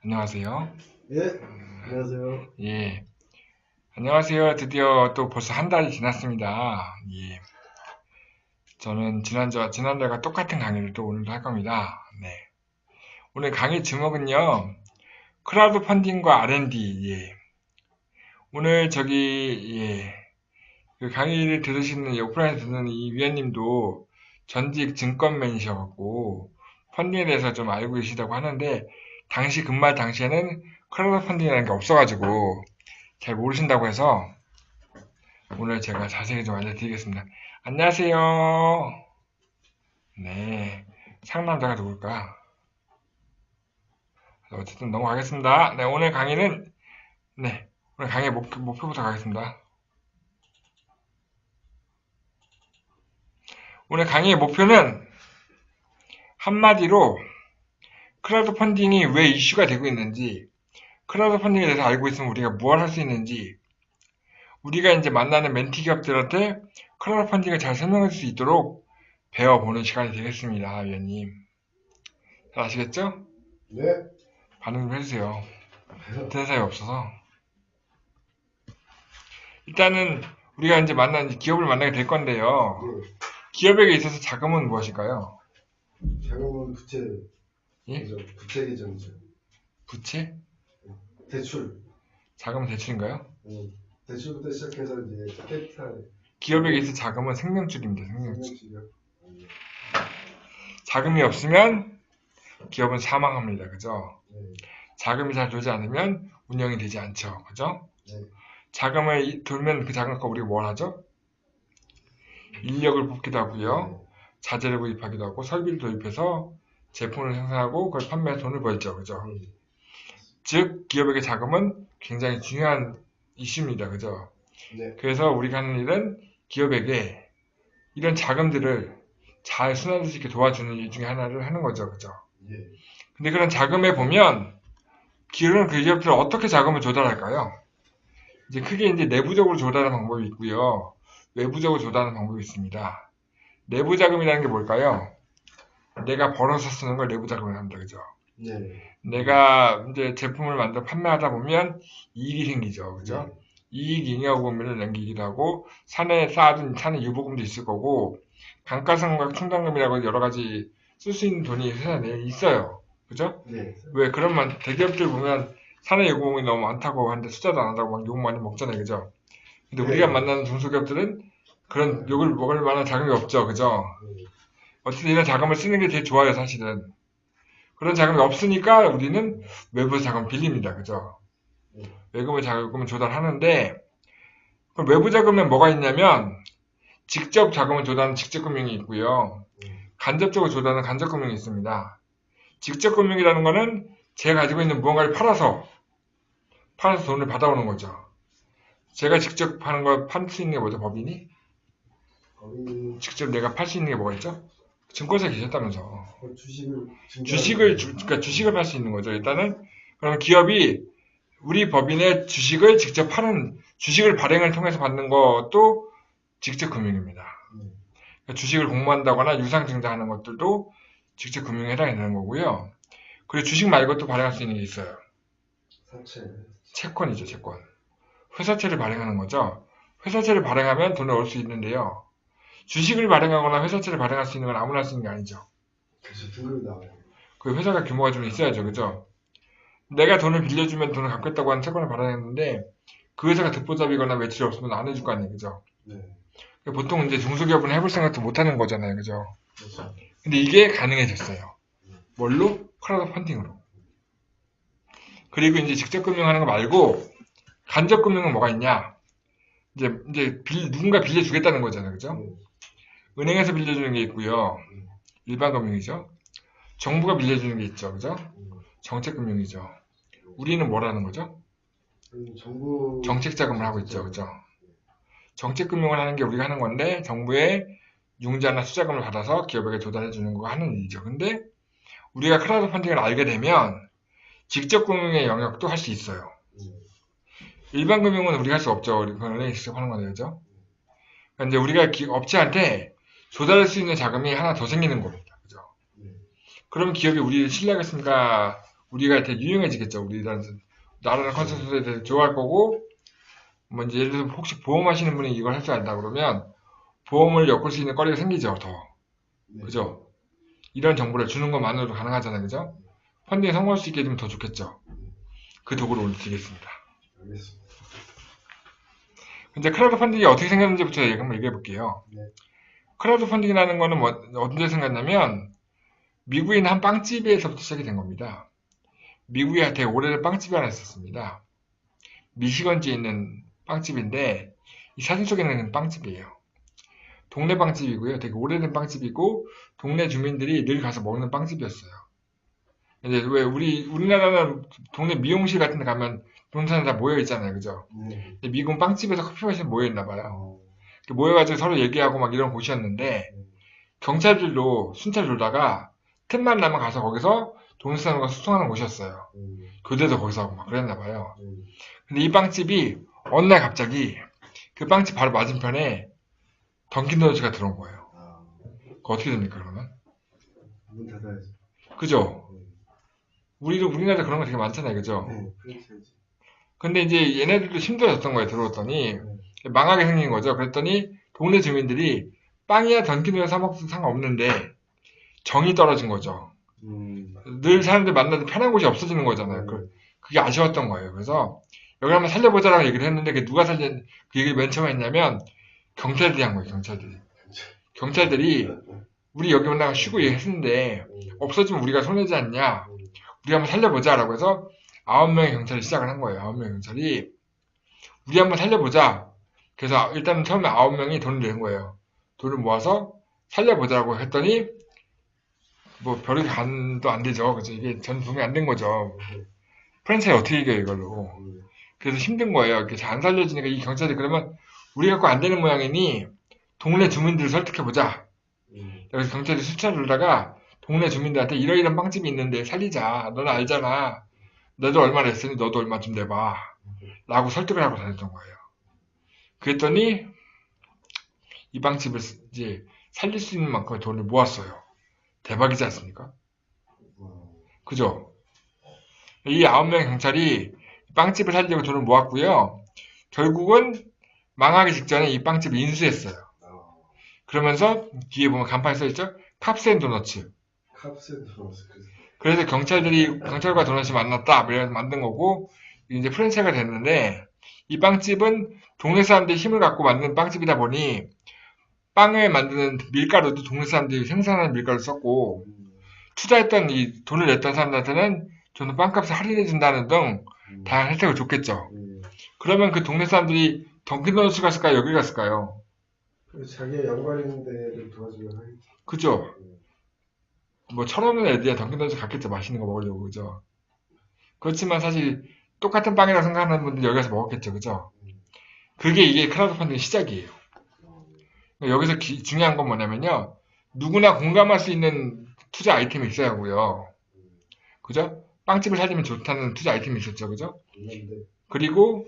안녕하세요. 예, 안녕하세요. 예, 안녕하세요. 드디어 또 벌써 한 달이 지났습니다. 예, 저는 지난달과 똑같은 강의를 또 오늘도 할 겁니다. 네. 오늘 강의 제목은요, 크라우드 펀딩과 R&D. 예. 오늘 그 강의를 들으시는, 오프라인 듣는 이 위원님도 전직 증권맨이셔갖고, 펀딩에 대해서 좀 알고 계시다고 하는데, 근무할 당시에는 크라우드 펀딩이라는 게 없어가지고, 잘 모르신다고 해서, 오늘 제가 자세히 좀 알려드리겠습니다. 안녕하세요. 네. 상남자가 누굴까? 어쨌든 넘어가겠습니다. 네, 오늘 강의는, 네. 오늘 강의 목표부터 가겠습니다. 오늘 강의의 목표는 한마디로 크라우드 펀딩이 왜 이슈가 되고 있는지, 크라우드 펀딩에 대해서 알고 있으면 우리가 무엇 할 수 있는지, 우리가 이제 만나는 멘티 기업들한테 크라우드 펀딩을 잘 설명할 수 있도록 배워보는 시간이 되겠습니다, 위원님. 잘 아시겠죠? 네, 반응 좀 해주세요. 듣는 사람이 없어서. 일단은 우리가 이제 기업을 만나게 될 건데요. 예, 기업에게 있어서 자금은 무엇일까요? 자금은 부채, 예? 부채 계정이죠. 부채? 대출, 자금은 대출인가요? 대출부터 시작해서 이제 캐피탈, 기업에게 있어서 자금은 생명줄입니다. 생명줄. 생명치료. 자금이 없으면 기업은 사망합니다. 그죠? 네, 자금이 잘 돌지 않으면 운영이 되지 않죠. 그죠? 네, 자금을 돌면 그 자금 갖고 우리가 뭘 하죠? 인력을 뽑기도 하고요. 자재를 구입하기도 하고 설비를 도입해서 제품을 생산하고 그걸 판매해서 돈을 벌죠. 그죠? 네, 즉 기업에게 자금은 굉장히 중요한 이슈입니다. 그죠? 네, 그래서 우리가 하는 일은 기업에게 이런 자금들을 잘 순환될 수 있게 도와주는 일 중에 하나를 하는 거죠. 그죠? 예, 근데 그런 자금에 보면 기업은 그 기업들을 어떻게 자금을 조달할까요? 이제 크게 내부적으로 조달하는 방법이 있고요. 외부적으로 조달하는 방법이 있습니다. 내부 자금이라는 게 뭘까요? 내가 벌어서 쓰는 걸 내부 자금이라고 합니다. 그죠? 네, 내가 이제 제품을 만들어 판매하다 보면 이익이 생기죠. 그죠? 이익 잉여금을 남기기도 하고 산에 쌓아둔 산에 유보금도 있을 거고 감가상각 충당금이라고 여러 가지 쓸 수 있는 돈이 회사 내에 있어요. 그죠? 네, 왜 그러면 대기업들 보면 산에 유보금이 너무 많다고 하는데 투자도 안 한다고 막 욕 많이 먹잖아요. 그죠? 근데 우리가 네, 만나는 중소기업들은 그런 욕을 먹을 만한 자금이 없죠. 그죠? 어쨌든 이런 자금을 쓰는 게 제일 좋아요. 사실은. 그런 자금이 없으니까 우리는 외부 자금 빌립니다. 그죠? 외부 자금을 조달하는데 그럼 외부 자금에 뭐가 있냐면 직접 자금을 조달하는 직접 금융이 있고요. 간접적으로 조달하는 간접 금융이 있습니다. 직접 금융이라는 거는 제가 가지고 있는 무언가를 팔아서 돈을 받아오는 거죠. 제가 직접 파는 걸 팔 수 있는 게 뭐죠? 법인이? 거기 직접 내가 팔 수 있는 게 뭐가 있죠? 증권사에 계셨다면서. 주식을 그러니까 주식을 팔 수 있는 거죠. 일단은 그럼 기업이 우리 법인의 주식을 직접 파는 주식을 발행을 통해서 받는 것도 직접 금융입니다. 그러니까 주식을 공모한다거나 유상증자하는 것들도 직접 금융에 해당이 되는 거고요. 그리고 주식 말고 또 발행할 수 있는 게 있어요. 사채, 채권이죠, 채권. 회사채를 발행하는 거죠. 회사채를 발행하면 돈을 얻을 수 있는데요. 주식을 발행하거나 회사채를 발행할 수 있는 건 아무나 할 수 있는 게 아니죠. 그래서 등급이 나와요. 그 회사가 규모가 좀 있어야죠, 그죠? 내가 돈을 빌려주면 돈을 갚겠다고 하는 채권을 발행했는데 그 회사가 듣보잡이거나 매출이 없으면 안 해줄 거 아니에요, 그죠? 네, 보통 이제 중소기업은 해볼 생각도 못 하는 거잖아요, 그죠? 그렇죠. 근데 이게 가능해졌어요. 뭘로? 크라우드 펀딩으로. 그리고 이제 직접 금융하는 거 말고 간접 금융은 뭐가 있냐? 누군가 빌려주겠다는 거잖아요, 그죠? 은행에서 빌려주는 게 있고요. 일반 금융이죠. 정부가 빌려주는 게 있죠, 그죠? 정책 금융이죠. 우리는 뭐라는 거죠? 정부 정책 자금을 하고 있죠, 그죠? 정책 금융을 하는 게 우리가 하는 건데 정부의 융자나 투자금을 받아서 기업에게 조달해 주는 거 하는 일이죠. 근데 우리가 크라우드 펀딩을 알게 되면 직접 금융의 영역도 할 수 있어요. 일반 금융은 우리가 할 수 없죠. 은행이 직접 하는 거죠, 그죠? 그러니까 이제 우리가 업체한테 조달할 수 있는 자금이 하나 더 생기는 겁니다, 그죠? 그럼 기업이 우리를 신뢰하겠습니까? 우리가 되게 유용해지겠죠. 나라는 컨센서스에 대해서 좋아할 거고, 뭐 이제 예를 들어서 혹시 보험하시는 분이 이걸 할 줄 안다 그러면 보험을 엮을 수 있는 거리가 생기죠. 더. 네. 그죠? 이런 정보를 주는 것만으로도 가능하잖아요. 그죠? 펀딩에 성공할 수 있게 되면 더 좋겠죠. 그 도구를 올려드리겠습니다. 알겠습니다. 근데 크라우드 펀딩이 어떻게 생겼는지부터 한번 얘기해 볼게요. 네. 크라우드 펀딩이라는 거는 언제 생겼냐면 미국에 있는 한 빵집에서부터 시작이 된 겁니다. 미국에 되게 오래된 빵집이 하나 있었습니다. 미시건주에 있는 빵집인데 이 사진 속에는 빵집이에요. 동네 빵집이고요. 되게 오래된 빵집이고 동네 주민들이 늘 가서 먹는 빵집이었어요. 이제 왜 우리나라는 동네 미용실 같은 데 가면 동네 사람 다 모여 있잖아요. 그죠? 네. 근데 미국은 빵집에서 커피 마시면 모여 있나 봐요. 어, 이렇게 모여가지고 서로 얘기하고 막 이런 곳이었는데 경찰들도 순찰 돌다가 틈만 나면 가서 거기서 동네 사람과 소통하는 곳이었어요. 교대도 거기서 하고 막 그랬나 봐요. 근데 이 빵집이 어느 날 갑자기 그 빵집 바로 맞은편에 던킨도너츠가 들어온 거예요. 아, 그거 어떻게 됩니까 그러면? 문 닫아야죠. 그죠? 우리나라에 그런 거 되게 많잖아요. 그죠? 네, 프랜차이즈. 근데 이제 얘네들도 힘들어졌던 거예요. 들어왔더니 네. 망하게 생긴 거죠. 그랬더니 동네 주민들이 빵이야 던킨도너츠 사 먹어도 상관없는데 정이 떨어진 거죠. 늘 사람들 만나도 편한 곳이 없어지는 거잖아요. 그게 아쉬웠던 거예요. 그래서 여기 한번 살려보자라고 얘기를 했는데 그 얘기를 맨 처음에 했냐면 경찰들이 한 거예요. 경찰들이 우리 여기 만나가 쉬고 얘기했는데 없어지면 우리가 손해지 않냐. 우리 한번 살려보자라고 해서 9명의 경찰이 시작을 한 거예요. 9명의 경찰이 우리 한번 살려보자. 그래서 일단 처음에 9명이 돈을 낸 거예요. 돈을 모아서 살려보자라고 했더니 뭐 별이 간도 안 되죠. 그죠? 이게 전 도움이 안 된 거죠. 프랜차이즈 어떻게 이겨요 이걸로. 그래서 힘든 거예요. 이렇게 잘 안 살려지니까 이 경찰이 그러면 우리 갖고 안 되는 모양이니 동네 주민들을 설득해보자. 그래서 경찰이 수차를 돌다가 동네 주민들한테 이러이런 빵집이 있는데 살리자. 너는 알잖아. 너도 얼마 냈으니 너도 얼마 좀 내봐. 라고 설득을 하고 다녔던 거예요. 그랬더니 이 빵집을 이제 살릴 수 있는 만큼의 돈을 모았어요. 대박이지 않습니까? 그죠? 이 9명의 경찰이 빵집을 살리려고 돈을 모았고요. 결국은 망하기 직전에 이 빵집을 인수했어요. 그러면서 뒤에 보면 간판에 써있죠? 캅스앤 도너츠. 캅스앤 도너츠. 그래서 경찰과 도넛이 만났다. 그래서 만든 거고, 이제 프랜차이즈가 됐는데, 이 빵집은 동네 사람들이 힘을 갖고 만든 빵집이다 보니, 빵을 만드는 밀가루도 동네 사람들이 생산하는 밀가루를 썼고, 투자했던 돈을 냈던 사람들한테는 저는 빵값을 할인해준다는 등 다양한 혜택을 줬겠죠. 그러면 그 동네 사람들이 던킨도너츠 갔을까요? 여기 갔을까요? 자기의 연관 있는 데를 도와주면 하겠죠. 그죠? 뭐 1,000원은 애들이 던킨도너츠 갔겠죠. 맛있는 거 먹으려고. 그죠? 그렇지만 사실 똑같은 빵이라고 생각하는 분들이 여기 가서 먹었겠죠. 그죠? 이게 크라우드 펀딩 시작이에요. 여기서 중요한 건 뭐냐면요. 누구나 공감할 수 있는 투자 아이템이 있어야 하고요. 그죠? 빵집을 살리면 좋다는 투자 아이템이 있었죠. 그죠? 그리고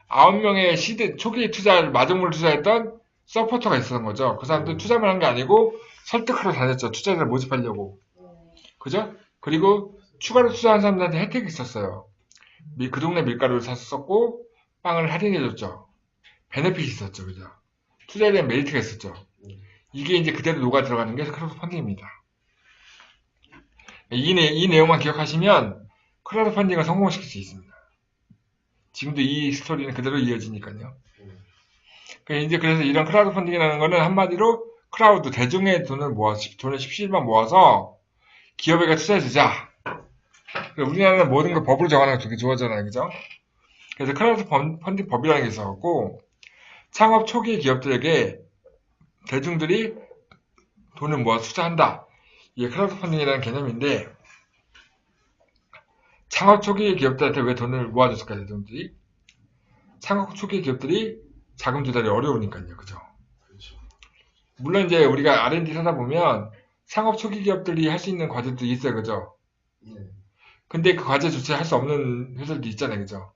9명의 초기 투자를 마중물 투자했던 서포터가 있었던 거죠. 그 사람들 투자만 한 게 아니고 설득하러 다녔죠. 투자자를 모집하려고. 그죠? 그리고 추가로 투자한 사람들한테 혜택이 있었어요. 그 동네 밀가루를 샀었고 빵을 할인해줬죠. 베네핏이 있었죠. 그죠? 투자에 대한 메리트가 있었죠. 이게 이제 그대로 녹아 들어가는 게 크라우드 펀딩입니다. 이 내용만 기억하시면 크라우드 펀딩을 성공시킬 수 있습니다. 지금도 이 스토리는 그대로 이어지니까요. 그래서 이런 크라우드 펀딩이라는 거는 한마디로 크라우드, 대중의 돈을 십시일반 모아서 기업에게 투자해주자. 우리나라는 모든 걸 법으로 정하는 게 되게 좋아하잖아요. 그죠? 그래서 크라우드 펀딩 법이라는 게 있어갖고, 창업 초기 기업들에게 대중들이 돈을 모아서 투자한다. 이게 크라우드 펀딩이라는 개념인데, 창업 초기 기업들한테 왜 돈을 모아줬을까요, 대중들이? 창업 초기 기업들이 자금 조달이 어려우니까요. 그죠? 물론 이제 우리가 R&D 하다 보면 창업 초기 기업들이 할 수 있는 과제도 있어요. 그죠? 근데 그 과제 조차 할 수 없는 회사들도 있잖아요. 그죠?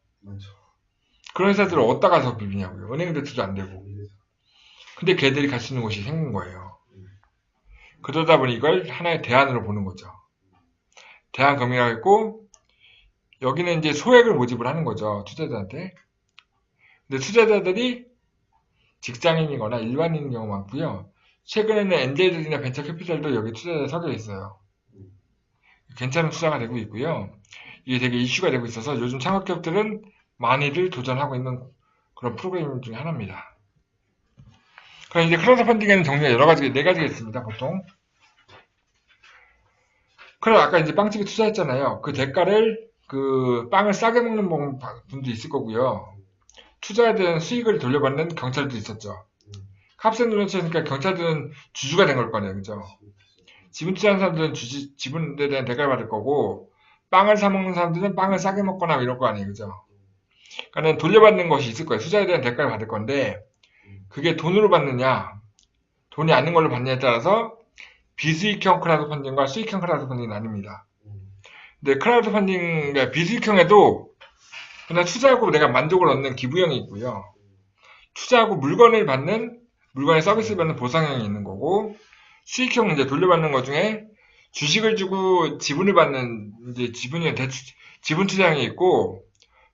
그런 회사들을 어디다 가서 비비냐고요. 은행 대출도 안 되고. 근데 걔들이 갈 수 있는 곳이 생긴 거예요. 그러다 보니 이걸 하나의 대안으로 보는 거죠. 대안금이라고 했고, 여기는 이제 소액을 모집을 하는 거죠. 투자자한테. 근데 투자자들이 직장인이거나 일반인인 경우 많고요. 최근에는 엔젤들이나 벤처 캐피탈도 여기 투자자에 섞여 있어요. 괜찮은 투자가 되고 있고요. 이게 되게 이슈가 되고 있어서 요즘 창업기업들은 많이들 도전하고 있는 그런 프로그램 중에 하나입니다. 그럼 이제 크라우드 펀딩에는 종류가 여러 가지, 네 가지가 있습니다, 보통. 그럼 아까 이제 빵집에 투자했잖아요. 그 대가를, 그 빵을 싸게 먹는 분도 있을 거고요. 투자에 대한 수익을 돌려받는 경찰도 있었죠. 값을 눌러치니까 경찰들은 주주가 된 걸 거네요, 그죠? 지분 투자하는 사람들은 지분에 대한 대가를 받을 거고, 빵을 사 먹는 사람들은 빵을 싸게 먹거나 이럴 거 아니에요, 그죠? 그러니까 돌려받는 것이 있을 거예요. 투자에 대한 대가를 받을 건데, 그게 돈으로 받느냐, 돈이 아닌 걸로 받느냐에 따라서 비수익형 크라우드 펀딩과 수익형 크라우드 펀딩이 나뉩니다. 근데 크라우드 펀딩, 그러니까 비수익형에도 그냥 투자하고 내가 만족을 얻는 기부형이 있고요. 투자하고 물건의 서비스를 받는 보상형이 있는 거고, 수익형은 이제 돌려받는 것 중에 주식을 주고 지분을 받는, 이제 지분 투자형이 있고,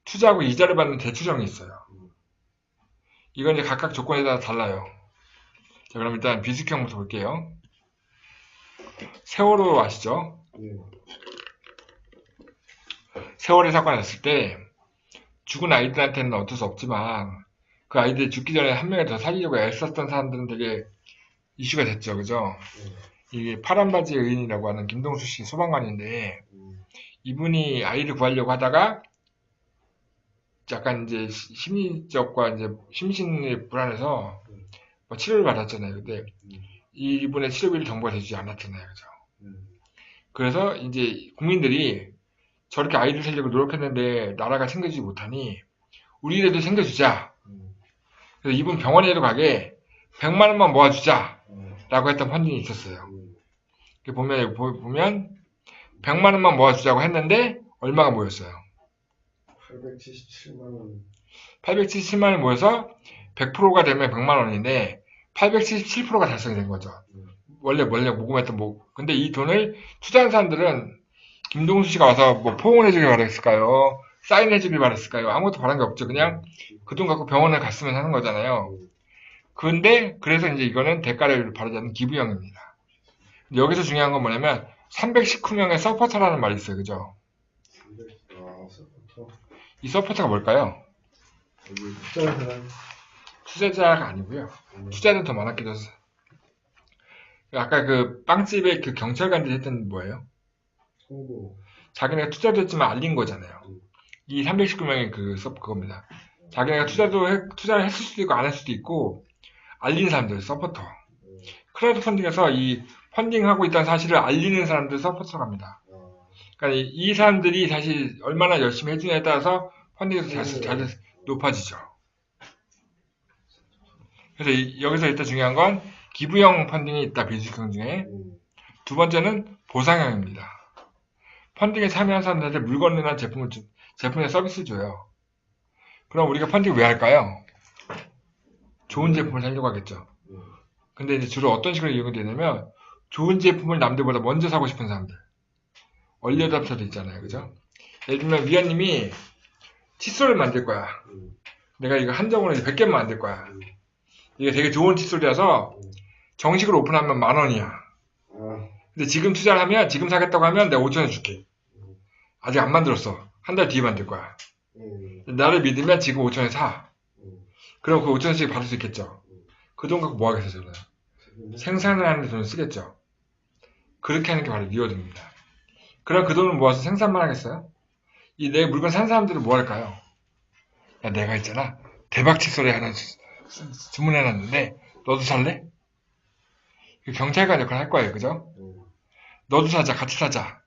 투자하고 이자를 받는 대출형이 있어요. 이건 이제 각각 조건에 따라 달라요. 자, 그럼 일단 비수익형부터 볼게요. 세월호 아시죠? 세월호 사건이 났을 때 죽은 아이들한테는 어쩔 수 없지만 그 아이들이 죽기 전에 한 명을 더 살리려고 애썼던 사람들은 되게 이슈가 됐죠, 그죠? 이게 파란바지 의인이라고 하는 김동수 씨 소방관인데 이분이 아이를 구하려고 하다가 약간 이제 심리적과 이제 심신이 불안해서 뭐 치료를 받았잖아요. 근데 이분의 치료비를 정부가 대주지 않았잖아요, 그죠? 그래서 이제 국민들이 저렇게 아이를 살리려고 노력했는데 나라가 챙겨주지 못하니 우리라도 챙겨주자. 그래서 이분 병원에도 가게 100만 원만 모아주자 라고 했던 펀딩이 있었어요. 보면 100만 원만 모아주자고 했는데 얼마가 모였어요? 877만 원. 877만 원이 모여서 100%가 되면 100만 원인데 877%가 달성이 된 거죠. 원래 모금했던 근데 이 돈을 투자한 사람들은 김동수 씨가 와서 뭐 포옹을 해주길 바랬을까요? 사인해주길 바랬을까요? 아무것도 바란 게 없죠. 그냥 그 돈 갖고 병원에 갔으면 하는 거잖아요. 근데 그래서 이제 이거는 대가를 바라지 않는 기부형입니다. 여기서 중요한 건 뭐냐면 319명의 서포터라는 말이 있어요. 그죠? 서포터. 이 서포터가 뭘까요? 투자한 사람. 투자자가 아니고요. 투자는 더 많았기도 했어요. 아까 그 빵집에 그 경찰관들이 했던 뭐예요? 홍보. 자기네가 투자도 했지만 알린 거잖아요. 이 319명이 그겁니다. 자기네가 투자를 했을 수도 있고 안 했을 수도 있고 알린 사람들, 서포터. 크라우드 펀딩에서 이 펀딩하고 있다는 사실을 알리는 사람들 서포터라고 합니다. 그러니까 이 사람들이 사실 얼마나 열심히 해주냐에 따라서 펀딩에서 잘 높아지죠. 그래서 여기서 일단 중요한 건 기부형 펀딩이 있다, 비수익형 중에. 두 번째는 보상형입니다. 펀딩에 참여한 사람들한테 물건이나 제품이나 서비스를 줘요. 그럼 우리가 펀딩 왜 할까요? 좋은 제품을 사려고 하겠죠. 근데 이제 주로 어떤 식으로 이용이 되냐면 좋은 제품을 남들보다 먼저 사고 싶은 사람들. 얼리어답터도 있잖아요. 그죠? 예를 들면 위원님이 칫솔을 만들 거야. 내가 이거 한정으로 100개만 만들 거야. 이게 되게 좋은 칫솔이라서 정식으로 오픈하면 10,000원이야. 근데 지금 투자를 하면, 지금 사겠다고 하면 내가 5,000원 줄게. 아직 안 만들었어. 한 달 뒤에 만들 거야. 나를 믿으면 지금 5,000원에 사. 그럼 그 5,000원씩 받을 수 있겠죠. 그 돈 갖고 뭐 하겠어요, 저는? 생산을 하는 데 돈을 쓰겠죠. 그렇게 하는 게 바로 리워드입니다. 그럼 그 돈을 모아서 생산만 하겠어요? 이 내 물건 산 사람들은 뭐 할까요? 야, 내가 있잖아. 대박 칫솔에 하나 주문해놨는데, 너도 살래? 경찰관 역할 할 거예요, 그죠? 너도 사자, 같이 사자.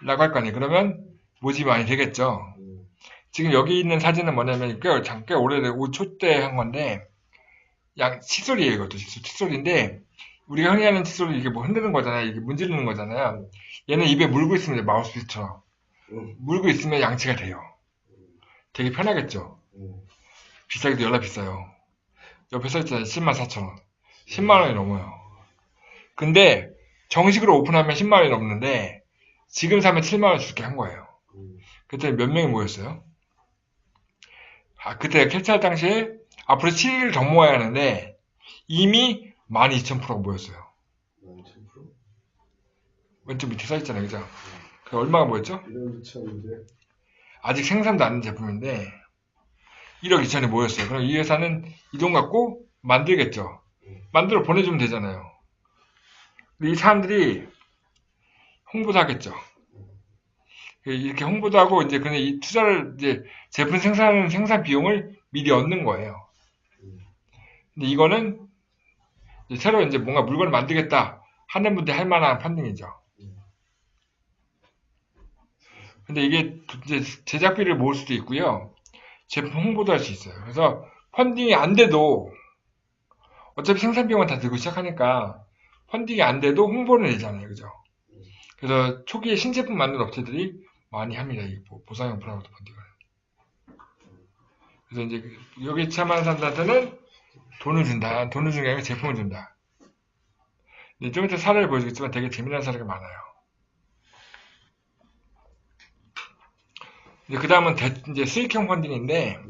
라고 할 거 아니에요. 그러면 모집이 많이 되겠죠. 지금 여기 있는 사진은 뭐냐면 꽤 오래된 초대 한 건데 칫솔이에요. 이것도 칫솔인데 우리가 흔히 하는 칫솔이 이게 뭐 흔드는 거잖아요. 이게 문지르는 거잖아요. 얘는 입에 물고 있으면 마우스피스처럼 물고 있으면 양치가 돼요. 되게 편하겠죠. 비싸기도 열나 비싸요. 옆에 써있잖아요. 104,000원 10만원이 넘어요. 근데 정식으로 오픈하면 10만원이 넘는데 지금 사면 7만원 줄게 한 거예요. 그때 몇 명이 모였어요? 그때 캡처할 당시에 앞으로 7일을 더 모아야 하는데 이미 12,000%가 모였어요. 12,000%? 왼쪽 밑에 써있잖아요. 그죠? 그 얼마가 모였죠? 1억 2천인데. 아직 생산도 안 된 제품인데 1억 2천이 모였어요. 그럼 이 회사는 이 돈 갖고 만들겠죠. 만들어 보내주면 되잖아요. 근데 이 사람들이 홍보도 하겠죠. 이렇게 홍보도 하고 이제 그냥 이 투자를 이제 제품 생산하는 생산 비용을 미리 얻는 거예요. 근데 이거는 이제 새로 이제 뭔가 물건을 만들겠다 하는 분들이 할 만한 펀딩이죠. 근데 이게 이제 제작비를 모을 수도 있고요. 제품 홍보도 할 수 있어요. 그래서 펀딩이 안 돼도 어차피 생산 비용은 다 들고 시작하니까 펀딩이 안 돼도 홍보는 되잖아요. 그죠? 그래서 초기에 신제품 만드는 업체들이 많이 합니다. 이 보상형 프라우드 펀딩을. 그래서 이제 여기 참여하는 사람들한테는 돈을 준다. 돈을 주는 게 아니라 제품을 준다. 좀 이따 사례를 보여주겠지만 되게 재미난 사례가 많아요. 그 다음은 이제 수익형 펀딩인데,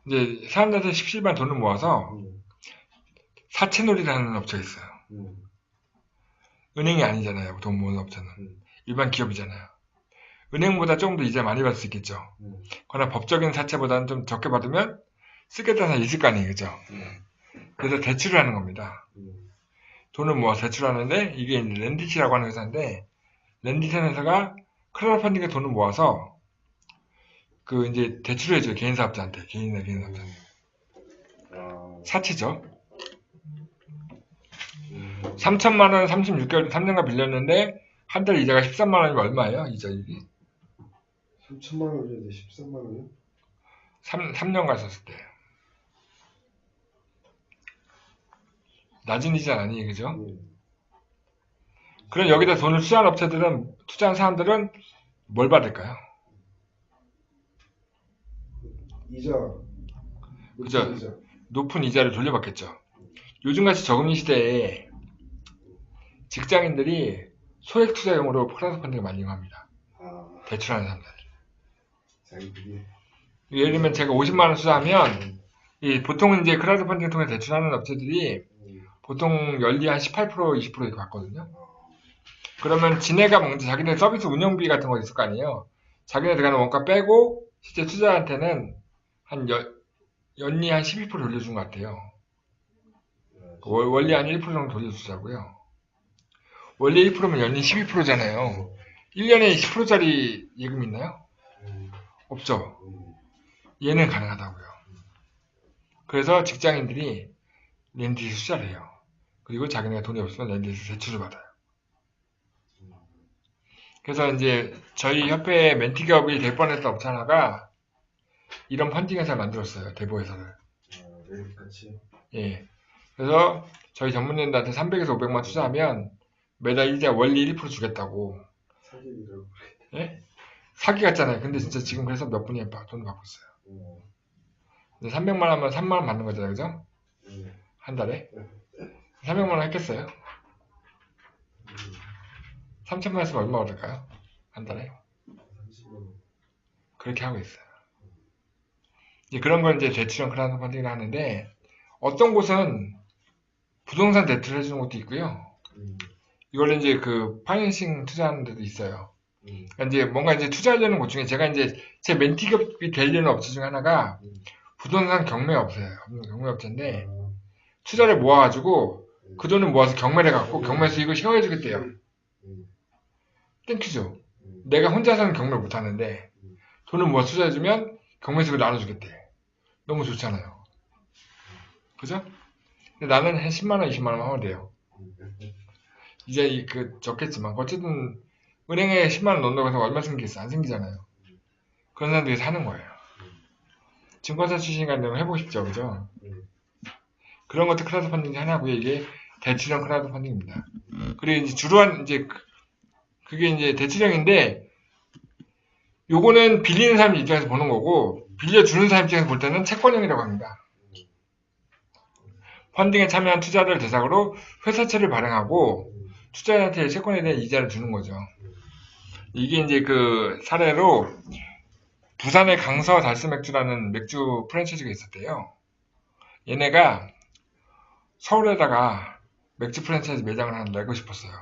이제 사람들한테 십시일반 돈을 모아서 사채놀이라는 업체가 있어요. 은행이 아니잖아요. 돈 모으는 업체는. 일반 기업이잖아요. 은행보다 조금 더 이자 많이 받을 수 있겠죠. 그러나 법적인 사채보다는 좀 적게 받으면 쓰겠다는 사람이 있을 거 아니에요. 그죠? 그래서 대출을 하는 겁니다. 돈을 모아서 대출하는데 이게 이제 렌디치라고 하는 회사인데 렌디치라는 회사가 크라우드 펀딩에 돈을 모아서 그 이제 대출을 해줘요. 개인 사업자한테. 개인 사업자한테. 사채죠. 3천만 원 36개월 3년간 빌렸는데 한 달 이자가 13만 원이면 얼마예요? 이자율이? 3천만 원인데 13만 원이요? 3년간 썼을 때. 낮은 이자 아니에요. 그죠? 그럼 여기다 돈을 투자한 업체들은, 투자한 사람들은 뭘 받을까요? 이자. 그죠? 높은 이자를 돌려받겠죠. 요즘같이 저금리 시대에 직장인들이 소액 투자용으로 크라우드 펀딩을 많이 이용합니다. 대출하는 사람들. 자기들이. 예를 들면 제가 50만 원 투자하면 보통 이제 크라우드 펀딩을 통해 대출하는 업체들이 보통 연리 한 18%, 20% 이렇게 받거든요. 그러면 지네가 먼저 자기네 서비스 운영비 같은 거 있을 거 아니에요. 자기네 들어가는 원가 빼고 실제 투자한테는 한 연리 한 12% 돌려준 것 같아요. 원리 한 1% 정도 돌려주자고요. 원래 1%면 연리 12%잖아요. 1년에 10%짜리 예금 있나요? 없죠. 얘는 가능하다고요. 그래서 직장인들이 렌디에서 투자를 해요. 그리고 자기네가 돈이 없으면 렌디에서 대출을 받아요. 그래서 이제 저희 협회의 멘티 기업이 될 뻔했던 업체 하나가 이런 펀딩 회사를 만들었어요. 대보 회사를. 예. 그래서 저희 전문연들한테 300에서 500만 투자하면 매달 이자 원리 1% 주겠다고. 사기라고. 예? 사기 같잖아요. 근데 진짜 지금 그래서 몇 분이 돈을 받고 있어요. 300만 원 하면 3만 원 받는 거잖아요. 그죠? 한 달에. 300만 원 했겠어요? 3천만 원 했으면 얼마 받을까요? 한 달에? 그렇게 하고 있어요. 이제 그런 걸 이제 대출형 크라우드 펀딩을 하는데 어떤 곳은 부동산 대출을 해주는 것도 있고요. 이걸 이제 그 파이낸싱 투자하는 데도 있어요. 그러니까 이제 뭔가 이제 투자하려는 곳 중에 제가 이제 제 멘티급이 되려는 업체 중에 하나가 부동산 경매업체예요. 경매업체인데 투자를 모아가지고 그 돈을 모아서 경매를 해갖고 경매 수익을 쉐어해주겠대요. 땡큐죠. 내가 혼자서는 경매 못하는데 돈을 모아 투자해주면 경매 수익을 나눠주겠대. 너무 좋잖아요. 그죠? 근데 나는 한 10만원, 20만원 하면 돼요. 이제 적겠지만 어쨌든 은행에 10만원 넣는다고 해서 얼마 생기겠어? 안 생기잖아요. 그런 사람들이 사는 거예요. 증권사 출신이니까 내가 해보고 싶죠. 그죠? 그런 것도 크라우드 펀딩 하나고요. 이게 대출형 크라우드 펀딩입니다. 그리고 이제 주로 그게 이제 대출형인데 요거는 빌리는 사람 입장에서 보는 거고 빌려주는 사람 입장에서 볼 때는 채권형이라고 합니다. 펀딩에 참여한 투자자를 대상으로 회사채를 발행하고 투자자한테 채권에 대한 이자를 주는 거죠. 이게 이제 그 사례로 부산의 강서 달스맥주라는 맥주 프랜차이즈가 있었대요. 얘네가 서울에다가 맥주 프랜차이즈 매장을 하나 내고 싶었어요.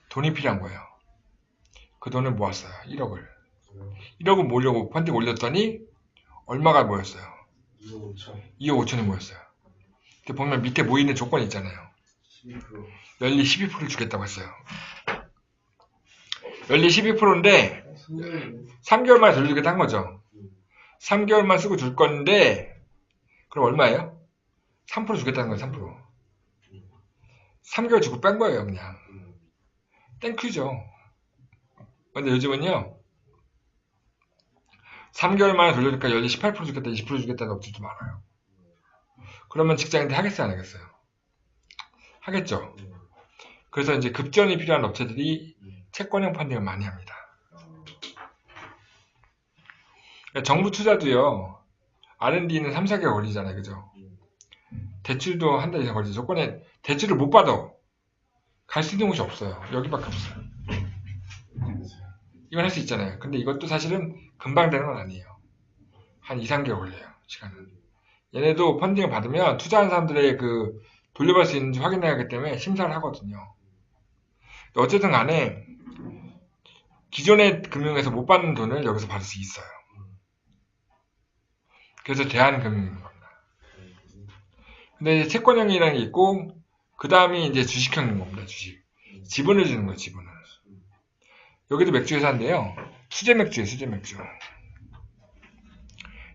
돈이 필요한 거예요. 그 돈을 모았어요. 1억을. 1억을 모으려고 펀딩 올렸더니 얼마가 모였어요? 2억 5천. 2억 5천이 모였어요. 근데 보면 밑에 모이는 조건이 있잖아요. 12%. 연리 12%를 주겠다고 했어요. 연리 12%인데 3개월 만에 돌려주겠다 한 거죠. 3개월만 쓰고 줄 건데 그럼 얼마예요? 3% 주겠다는 거예요. 3%. 3개월 주고 뺀 거예요. 그냥. 땡큐죠. 근데 요즘은요. 3개월 만에 돌려주니까 연리 18% 주겠다, 20% 주겠다는 업체도 많아요. 그러면 직장인들 하겠어요, 안 하겠어요? 하겠죠. 그래서 이제 급전이 필요한 업체들이 채권형 펀딩을 많이 합니다. 그러니까 정부 투자도요, R&D는 3, 4개월 걸리잖아요, 그죠? 대출도 한 달 이상 걸리죠. 조건에 대출을 못 받아. 갈 수 있는 곳이 없어요. 여기밖에 없어요. 이건 할 수 있잖아요. 근데 이것도 사실은 금방 되는 건 아니에요. 한 2, 3개월 걸려요, 시간은. 얘네도 펀딩을 받으면 투자한 사람들의 그 돌려받을 수 있는지 확인해야 하기 때문에 심사를 하거든요. 어쨌든 간에 기존의 금융에서 못 받는 돈을 여기서 받을 수 있어요. 그래서 대한금융인 겁니다. 근데 이제 채권형이라는 게 있고 그 다음이 이제 주식형인 겁니다. 주식. 지분을 주는 거예요. 지분을. 여기도 맥주 회사인데요. 수제 맥주예요. 수제 맥주.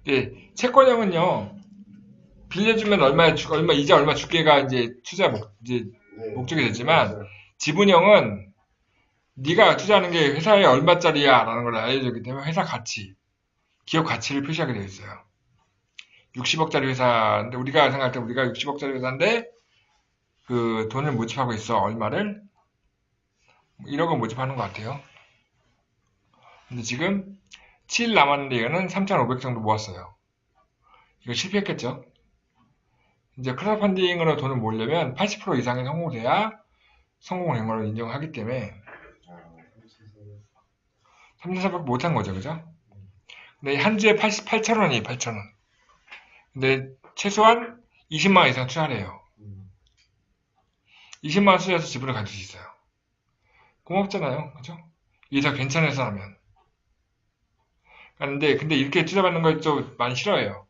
이제 채권형은요. 빌려주면 얼마 이자 얼마 줄게가 이제 투자 목적이 되지만 지분형은 네가 투자하는 게 회사에 얼마짜리야 라는 걸 알려주기 때문에 회사 가치, 기업 가치를 표시하게 되어 있어요. 60억짜리 회사인데 우리가 생각할 때 우리가 60억짜리 회사인데 그 돈을 모집하고 있어. 얼마를? 1억을 모집하는 것 같아요. 근데 지금 7일 남았는데 이거는 3,500 정도 모았어요. 이거 실패했겠죠? 이제 크라우드 펀딩으로 돈을 모으려면 80% 이상의 성공돼야 성공을 한 걸로 인정하기 때문에 3,400 못한 거죠, 그죠? 근데 한 주에 88,000원이에요, 8,000원. 근데 최소한 20만 원 이상 투자해요. 20만 원 투자해서 지분을 가질 수 있어요. 고맙잖아요, 그죠? 이게 다 괜찮은 회사라면. 근데 이렇게 투자받는 걸 좀 많이 싫어해요.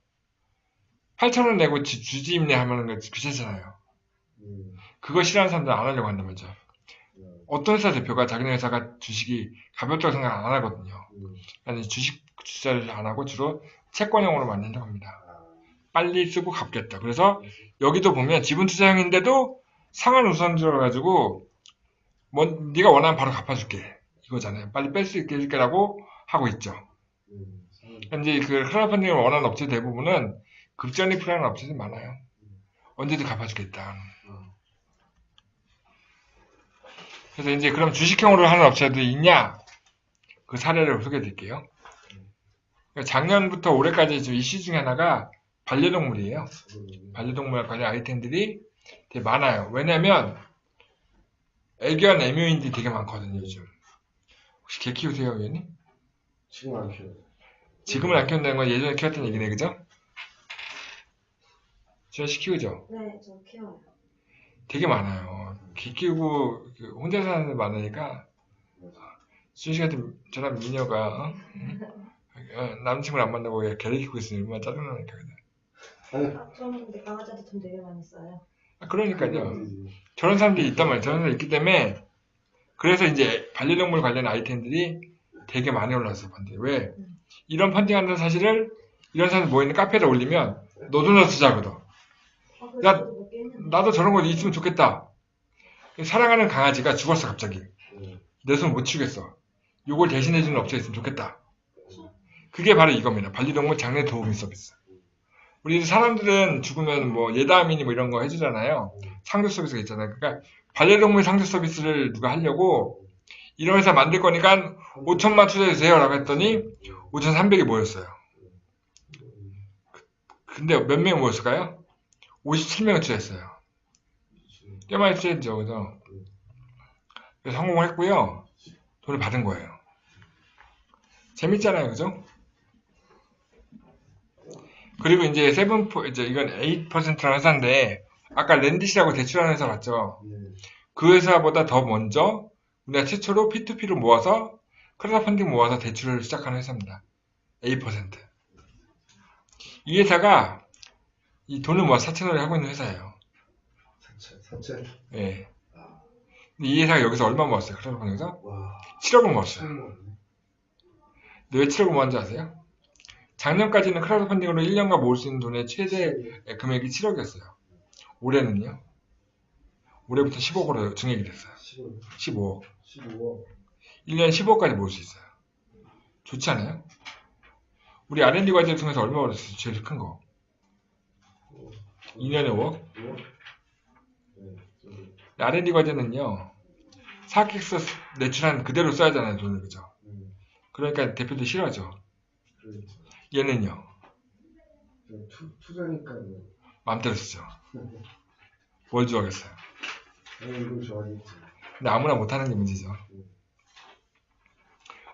8,000원 내고 주지임내 하면 귀찮잖아요. 그거 싫어하는 사람들은 안 하려고 한단 말이죠. 어떤 회사 대표가 자기네 회사가 주식이 가볍다고 생각 안 하거든요. 아니 주식 투자를 안 하고 주로 채권형으로 만든다고 합니다. 빨리 쓰고 갚겠다. 그래서 여기도 보면 지분 투자형인데도 상한 우선주로 가지고 네가 원하면 바로 갚아줄게 이거잖아요. 빨리 뺄 수 있게 해줄게라고 하고 있죠. 현재 그 크라우드 펀딩을 원하는 업체 대부분은 급전이 필요한 업체들이 많아요. 언제든 갚아주겠다. 그래서 이제 그럼 주식형으로 하는 업체들이 있냐? 그 사례를 소개해 드릴게요. 작년부터 올해까지 이슈 중에 하나가 반려동물이에요. 반려동물 관련 아이템들이 되게 많아요. 왜냐면 애견 애묘인들이 되게 많거든요, 요즘. 혹시 개 키우세요, 의원님? 지금 안 키워요. 지금은 안 키운다는 건 예전에 키웠던 얘기네, 그죠? 지현씨 키우죠? 네, 저 키워요. 되게 많아요. 개 키우고 혼자 사는 사람들 많으니까 지현씨 같은 저런 미녀가 남친구를 안 만나고 왜 개를 키우고 있으면 얼마나 짜증나니까. 저는 강아지한테 돈 되게 많이 써요. 그러니까요. 저런 사람들이 있단 말이에요. 저런 사람들이 있기 때문에 그래서 이제 반려동물 관련 아이템들이 되게 많이 올라왔어요. 펀딩. 왜? 이런 펀딩하는 사실을 이런 사람들 모이는 카페에 올리면 너도 나 투자하거든. 야, 나도 저런 거 있으면 좋겠다. 사랑하는 강아지가 죽었어 갑자기. 내 손 못 치겠어. 요걸 대신해주는 업체가 있으면 좋겠다. 그게 바로 이겁니다. 반려동물 장례 도우미 서비스. 우리 사람들은 죽으면 뭐 예담이니 뭐 이런 거 해주잖아요. 상주 서비스가 있잖아요. 그러니까 반려동물 상주 서비스를 누가 하려고 이런 회사 만들 거니까 5천만 투자해주세요 라고 했더니 5,300이 모였어요. 근데 몇 명이 모였을까요? 57명을 투자했어요. 꽤 많이 투자했죠. 그래서 성공을 했고요. 돈을 받은 거예요. 재밌잖아요, 그죠? 그리고 이제 이제 이건 8%라는 회사인데 아까 랜디시라고 대출하는 회사 맞죠? 네. 그 회사보다 더 먼저 우리가 최초로 P2P로 모아서 크라우드 펀딩 모아서 대출을 시작하는 회사입니다. 8%. 이 회사가 이 돈을 모아 4천원을 하고 있는 회사예요. 사채. 예. 근데 이 회사가 여기서 얼마 모았어요? 크라우드 펀딩에서? 와. 7억을 모았어요. 처음 먹네. 근데 왜 7억을 모았는지 아세요? 작년까지는 크라우드 펀딩으로 1년간 모을 수 있는 돈의 최대 금액이 7억이었어요. 올해는요? 올해부터 10억으로 증액이 됐어요. 15억. 15억. 1년에 15억까지 모을 수 있어요. 좋지 않아요? 우리 R&D 과제를 통해서 얼마 벌었어요? 제일 큰 거. 2년에 5억? 5억? 네. 좀, R&D 과제는요, 사기획서 내출한 그대로 써야 하잖아요, 돈을, 그죠? 그러니까 대표도 싫어하죠. 그렇죠. 얘는요, 투자니까 뭐. 마음대로 쓰죠. 뭘 좋아하겠어요. 이걸 좋아하겠지. 근데 아무나 못하는 게 문제죠.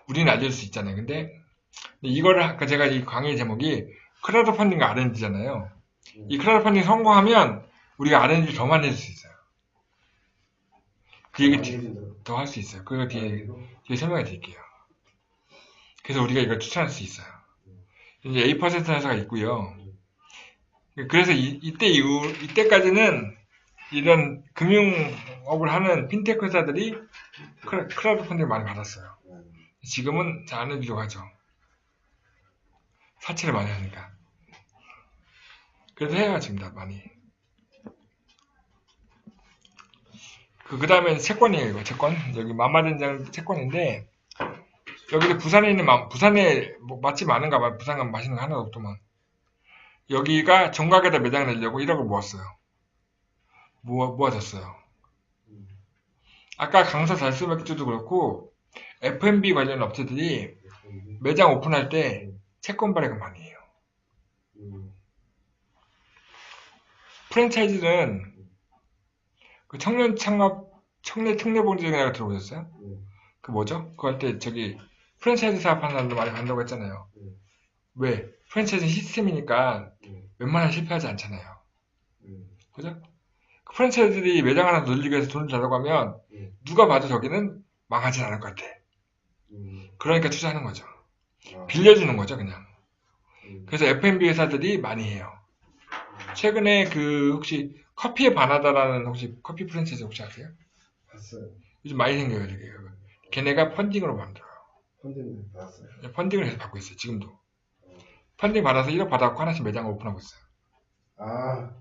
우리는 알려줄 수 있잖아요. 근데 이거를 아까 제가 이 강의 제목이 크라우드 펀딩과 R&D잖아요. 이 크라우드 펀딩 성공하면 우리가 R&D 더 많이 해줄 수 있어요. 그 얘기 더 할 수 있어요. 그거 뒤에 설명해 드릴게요. 그래서 우리가 이걸 추천할 수 있어요. 이제 8% 회사가 있고요. 그래서 이때까지는 이런 금융업을 하는 핀테크 회사들이 크라우드 펀딩을 많이 받았어요. 지금은 잘 안 해주려고 하죠. 사채를 많이 하니까. 그래도 해야 지금 다 많이. 그 다음에 채권이에요, 이거 채권. 여기 마마된장 채권인데, 여기도 부산에 있는, 부산에 뭐 맛집 많은가 봐요. 부산 가면 맛있는 거 하나도 없더만. 여기가 정각에다 매장 내려고 1억을 모았어요. 모아졌어요. 아까 강서 달수맥주도 그렇고, F&B 관련 업체들이 매장 오픈할 때 채권 발행을 많이 해요. 프랜차이즈는 그 청년 창업, 청년 특례보증이라고 들어보셨어요? 그 뭐죠? 그거 할 때 프랜차이즈 사업하는 사람들 많이 간다고 했잖아요. 왜? 프랜차이즈 시스템이니까 웬만하면 실패하지 않잖아요. 그죠? 그 프랜차이즈들이 매장 하나 늘리기 위해서 돈을 달라고 하면 누가 봐도 저기는 망하진 않을 것 같아. 그러니까 투자하는 거죠. 빌려주는 거죠, 그냥. 그래서 F&B 회사들이 많이 해요. 최근에 혹시 커피에 반하다라는 혹시 커피 프랜차이즈 혹시 아세요? 봤어요. 요즘 많이 생겨요, 되게. 걔네가 펀딩으로 만들어요. 펀딩 봤어요. 펀딩을 해서 받고 있어요, 지금도. 펀딩 받아서 1억 받아갖고 하나씩 매장을 오픈하고 있어요. 아,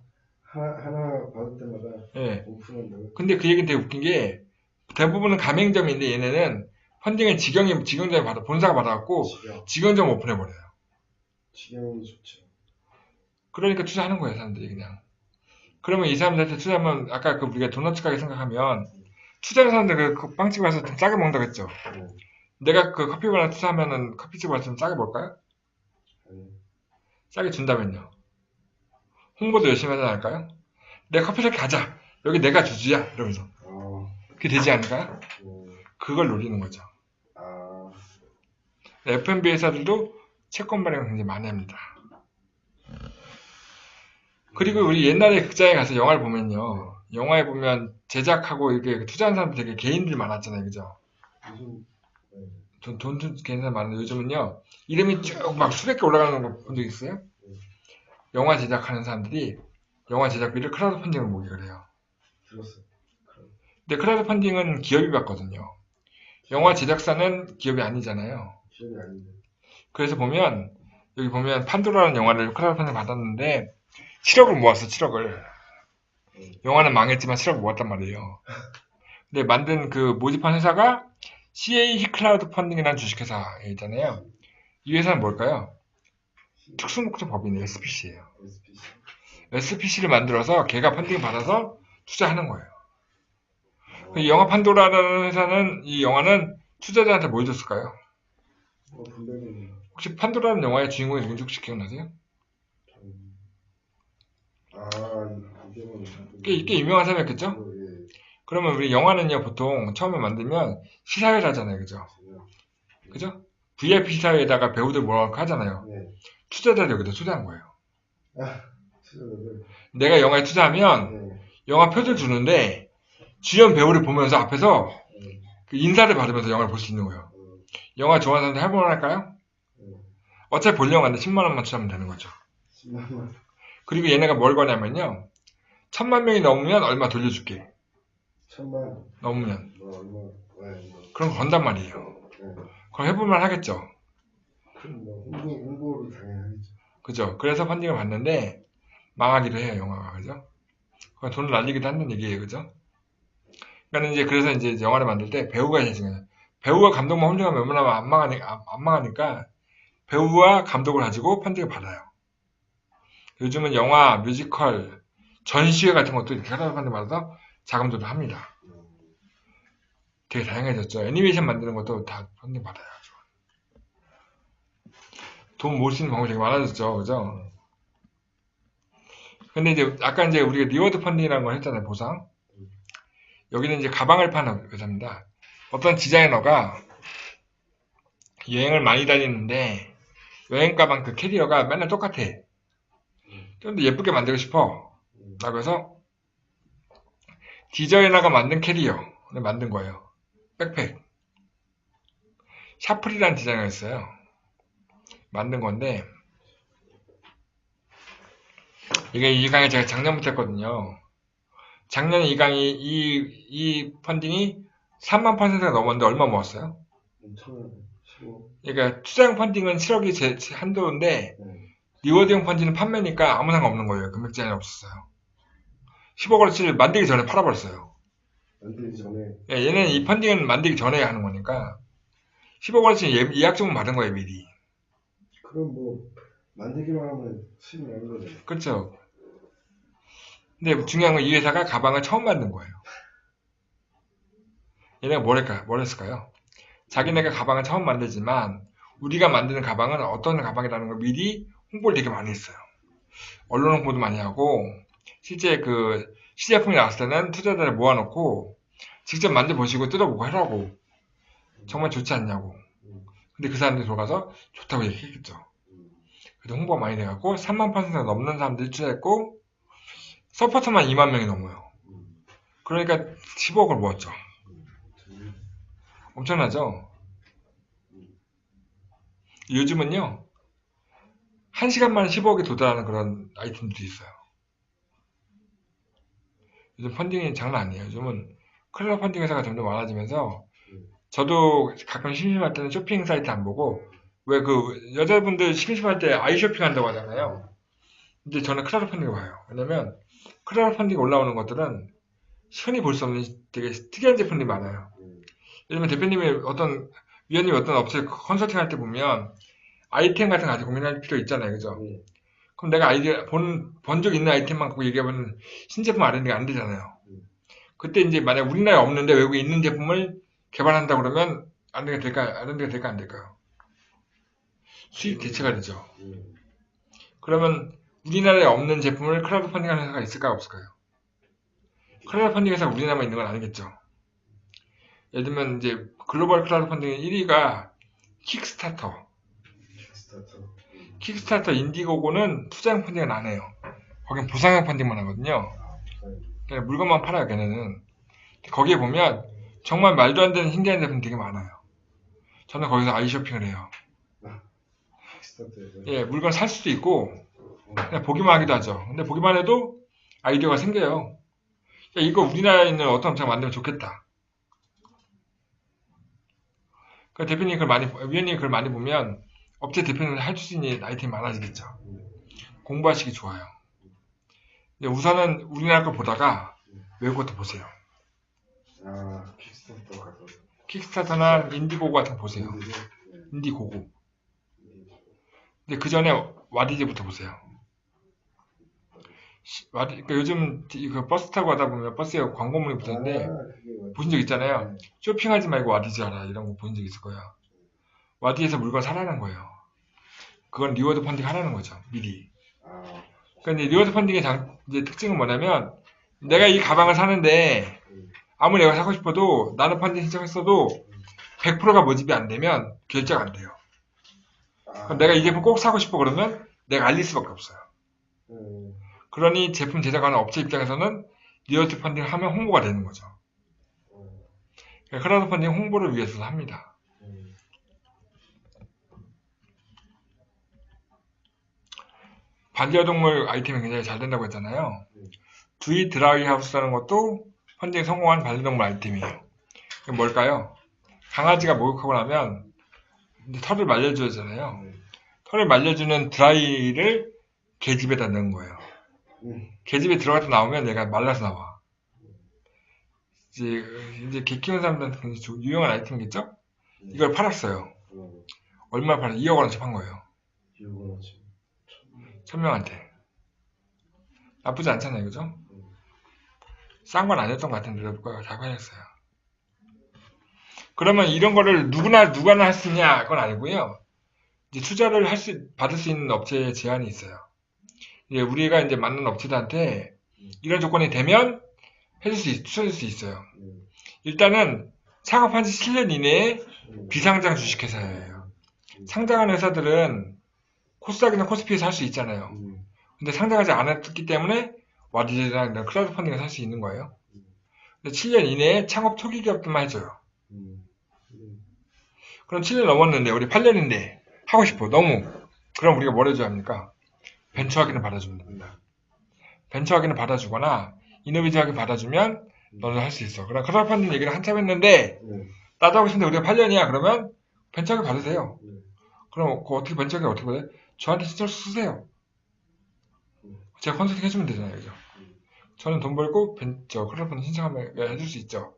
하나 받을 때마다 예. 오픈한다고? 근데 그 얘기는 되게 웃긴 게, 대부분은 가맹점인데 얘네는 펀딩을 직영점이 본사가 받아갖고, 직영점 오픈해버려요. 직영이 좋죠. 그러니까 투자하는 거예요, 사람들이 그냥. 그러면 이 사람들한테 투자하면, 아까 우리가 도넛 가게 생각하면, 투자하는 사람들 그 빵집 가서 좀 싸게 먹는다고 했죠. 내가 그 커피숍 하나 투자하면은 커피집 가서 좀 싸게 먹을까요? 싸게 준다면요. 홍보도 열심히 하지 않을까요? 내가 커피숍 가자. 여기 내가 주주야. 이러면서. 그게 되지 않을까요? 그걸 노리는 거죠. F&B 회사들도 채권 발행을 굉장히 많이 합니다. 그리고 우리 옛날에 극장에 가서 영화를 보면요. 영화에 보면 제작하고 이렇게 투자한 사람들 되게 개인들이 많았잖아요. 그죠? 돈 개인 사람 많은데 요즘은요. 이름이 쭉 막 수백 개 올라가는 거 본 적 있어요? 영화 제작하는 사람들이 영화 제작비를 크라우드 펀딩을 모으기를 해요. 들었어요. 근데 크라우드 펀딩은 기업이 받거든요. 영화 제작사는 기업이 아니잖아요. 기업이 아닌데. 그래서 여기 보면 판도라라는 영화를 크라우드 펀딩 받았는데 7억을 모았어, 7억을. 영화는 망했지만 7억 모았단 말이에요. 근데 만든 모집한 회사가 CA 클라우드 펀딩이라는 주식회사 있잖아요. 이 회사는 뭘까요? 특수목적 법인이에요. SPC예요. SPC를 만들어서 걔가 펀딩 받아서 투자하는 거예요. 이 영화 판도라라는 회사는 이 영화는 투자자한테 뭘 줬을까요? 혹시 판도라는 영화의 주인공이 누군지 혹시 기억나세요? 꽤 유명한 사람이었겠죠? 그러면 우리 영화는요 보통 처음에 만들면 시사회를 하잖아요. 그죠? 그죠? VIP 사회에다가 배우들 모아놓고 하잖아요. 네. 투자자를 여기다 투자한 거예요. 아, 투자자들. 내가 영화에 투자하면 네. 영화 표를 주는데 주연 배우를 보면서 앞에서 네. 그 인사를 받으면서 영화를 볼 수 있는 거예요. 영화 좋아하는 사람들 해볼만 할까요? 네. 어차피 보려고 하는데 10만 원만 투자하면 되는 거죠. 10만 원. 그리고 얘네가 뭘 거냐면요. 1000만 명이 넘으면 얼마 돌려줄게. 1000만. 넘으면. 뭐 얼마? 네. 뭐. 그런 거 건단 말이에요. 네. 그럼 해볼만 하겠죠. 그럼 뭐 홍보를 당연하겠죠. 그죠? 그래서 펀딩을 받는데 망하기도 해요, 영화가. 그죠? 그건 돈을 날리기도 한다는 얘기예요. 그죠? 그러니까 이제 그래서 이제 영화를 만들 때 배우가 제일 중요해요. 배우와 감독만 훌륭하면 웬만하면 안 망하니까 배우와 감독을 가지고 펀딩을 받아요. 요즘은 영화, 뮤지컬, 전시회 같은 것도 이렇게 하다 펀딩 받아서 자금조를 합니다. 되게 다양해졌죠. 애니메이션 만드는 것도 다 펀딩 받아요. 돈 모을 수 있는 방법이 되게 많아졌죠. 그죠? 근데 이제 아까 이제 우리가 리워드 펀딩이라는 걸 했잖아요. 보상. 여기는 이제 가방을 파는 회사입니다. 어떤 디자이너가 여행을 많이 다니는데 여행 가방 그 캐리어가 맨날 똑같아. 좀 더 예쁘게 만들고 싶어. 라고 해서 디자이너가 만든 캐리어를 만든 거예요. 백팩. 샤플이라는 디자이너가 있어요. 만든 건데 이게 이 강의 제가 작년부터 했거든요. 작년에 이 강의 이 펀딩이 3만 퍼센트가 넘었는데 얼마 모았어요? 15. 그러니까 투자형 펀딩은 7억이 제 한도인데 네. 리워드형 펀딩은 판매니까 아무 상관없는 거예요. 금액 제한이 없었어요. 10억어치를 만들기 전에 팔아버렸어요. 만들기 전에. 예, 얘는 이 펀딩은 만들기 전에 하는 거니까 10억어치 예약 주문 받은 거예요, 미리. 그럼 뭐 만들기만 하면 수익 나는 거죠. 그렇죠. 근데 중요한 건 이 회사가 가방을 처음 만든 거예요. 얘네가 뭘 했을까요? 자기네가 가방을 처음 만들지만 우리가 만드는 가방은 어떤 가방이라는 걸 미리 홍보를 되게 많이 했어요. 언론 홍보도 많이 하고 실제 그 시제품이 나왔을 때는 투자자를 모아놓고 직접 만져보시고 뜯어보고 하라고 정말 좋지 않냐고. 근데 그 사람들이 돌아가서 좋다고 얘기했겠죠. 그래도 홍보가 많이 돼갖고 3만 퍼센트가 넘는 사람들이 투자했고 서포터만 2만 명이 넘어요. 그러니까 15억을 모았죠. 엄청나죠? 요즘은요 1시간 만에 15억이 도달하는 그런 아이템들도 있어요. 요즘 펀딩이 장난 아니에요. 요즘은 크라우드 펀딩 회사가 점점 많아지면서 저도 가끔 심심할 때는 쇼핑 사이트 안 보고 왜 그 여자분들 심심할 때 아이쇼핑 한다고 하잖아요. 근데 저는 크라우드 펀딩을 봐요. 왜냐면 크라우드 펀딩 올라오는 것들은 흔히 볼 수 없는 되게 특이한 제품들이 많아요. 예를 들면 대표님이 위원님이 어떤 업체 컨설팅 할 때 보면 아이템 같은 거 가지고 고민할 필요 있잖아요. 그죠? 그럼 내가 본 적 있는 아이템만 갖고 얘기하면 신제품 R&D가 안 되잖아요. 그때 이제 만약 우리나라에 없는데 외국에 있는 제품을 개발한다 그러면 R&D가 될까 안 될까요? 수입 대체가 되죠. 그러면 우리나라에 없는 제품을 크라우드 펀딩하는 회사가 있을까요? 없을까요? 크라우드 펀딩 회사가 우리나라에 있는 건 아니겠죠. 예를 들면 이제 글로벌 크라우드 펀딩 1위가 킥스타터. 킥스타터 인디고고는 투자형 펀딩은 안 해요. 거긴 보상형 펀딩만 하거든요. 그냥 물건만 팔아요, 걔네는. 거기에 보면 정말 말도 안 되는 신기한 제품 되게 많아요. 저는 거기서 아이쇼핑을 해요. 예, 물건 살 수도 있고 그냥 보기만 하기도 하죠. 근데 보기만 해도 아이디어가 생겨요. 야, 이거 우리나라에 있는 어떤 업체가 만들면 좋겠다. 그 위원님 글 많이 보면 업체 대표는 할 수 있는 아이템이 많아지겠죠. 공부하시기 좋아요. 근데 우선은 우리나라 거 보다가 외국 것도 보세요. 아, 킥스타터 가서. 킥스타터나 인디고고 같은 거 보세요. 인디고고. 근데 그 전에 와디즈부터 보세요. 그러니까 요즘 그 버스 타고 가다 보면 버스에 광고문이 붙었는데 보신 적 있잖아요. 쇼핑하지 말고 와디즈 하라 이런 거 보신 적 있을 거예요. 와디에서 물건 사라는 거예요. 그건 리워드 펀딩 하라는 거죠. 미리. 그러니까 이제 리워드 펀딩의 이제 특징은 뭐냐면 내가 이 가방을 사는데 아무리 내가 사고 싶어도 나는 펀딩 신청했어도 100%가 모집이 안 되면 결제가 안 돼요. 그럼 내가 이 제품 꼭 사고 싶어 그러면 내가 알릴 수밖에 없어요. 그러니 제품 제작하는 업체 입장에서는 리얼트 펀딩을 하면 홍보가 되는 거죠. 크라우드 펀딩 홍보를 위해서 합니다. 반려동물 아이템이 굉장히 잘 된다고 했잖아요. 두이 드라이 하우스라는 것도 펀딩 성공한 반려동물 아이템이에요. 그게 뭘까요? 강아지가 목욕하고 나면 이제 털을 말려줘야 하잖아요. 털을 말려주는 드라이를 계집에다 넣은 거예요. 계집에 들어갔다 나오면 얘가 말라서 나와. 이제 개 키우는 사람들한테 굉장히 유용한 아이템이겠죠? 이걸 팔았어요. 얼마 팔았어요? 2억 원어치 판 거예요. 1000명한테. 나쁘지 않잖아요, 그죠? 싼 건 아니었던 것 같은데, 누가 다 팔렸어요. 그러면 이런 거를 누구나 할 수 있냐? 그건 아니고요. 이제 투자를 받을 수 있는 업체에 제한이 있어요. 이제 우리가 이제 맞는 업체들한테 이런 조건이 되면 투자해줄 수 있어요. 일단은 창업한 지 7년 이내에 비상장 주식회사예요. 상장한 회사들은 코스닥이나 코스피에서 할 수 있잖아요. 근데 상장하지 않았기 때문에 와디즈나 크라우드 펀딩을 할 수 있는 거예요. 근데 7년 이내에 창업 초기 기업들만 해줘요. 그럼 7년 넘었는데 우리 8년인데 하고 싶어 너무. 그럼 우리가 뭘 해줘야 합니까? 벤처 확인을 받아주면 됩니다. 벤처 확인을 받아주거나 이노베이티 확인 받아주면 너는 할 수 있어. 그럼 크라우드 펀딩 얘기를 한참 했는데 나도 하고 싶은데 우리가 8년이야. 그러면 벤처 확인 받으세요. 그럼 어떻게 벤처 확인 어떻게 받아요? 저한테 신청 쓰세요. 제가 컨설팅 해주면 되잖아요. 그죠? 저는 돈 벌고 크라우드 펀딩 신청하면 해줄 수 있죠.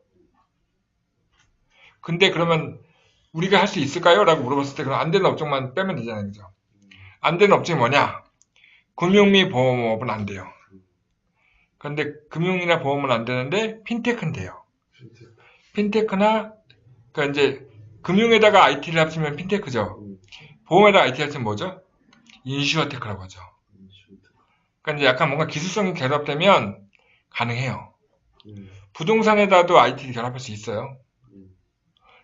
근데 그러면 우리가 할 수 있을까요? 라고 물어봤을 때 그럼 안 되는 업종만 빼면 되잖아요. 그죠? 안 되는 업종이 뭐냐? 금융 및 보험업은 안 돼요. 그런데 금융이나 보험은 안 되는데 핀테크는 돼요. 핀테크나 그러니까 이제 금융에다가 IT를 합치면 핀테크죠. 보험에다가 IT 합치면 뭐죠? 인슈어테크라고 하죠. 그러니까 이제 약간 뭔가 기술성이 결합되면 가능해요. 부동산에다도 IT를 결합할 수 있어요.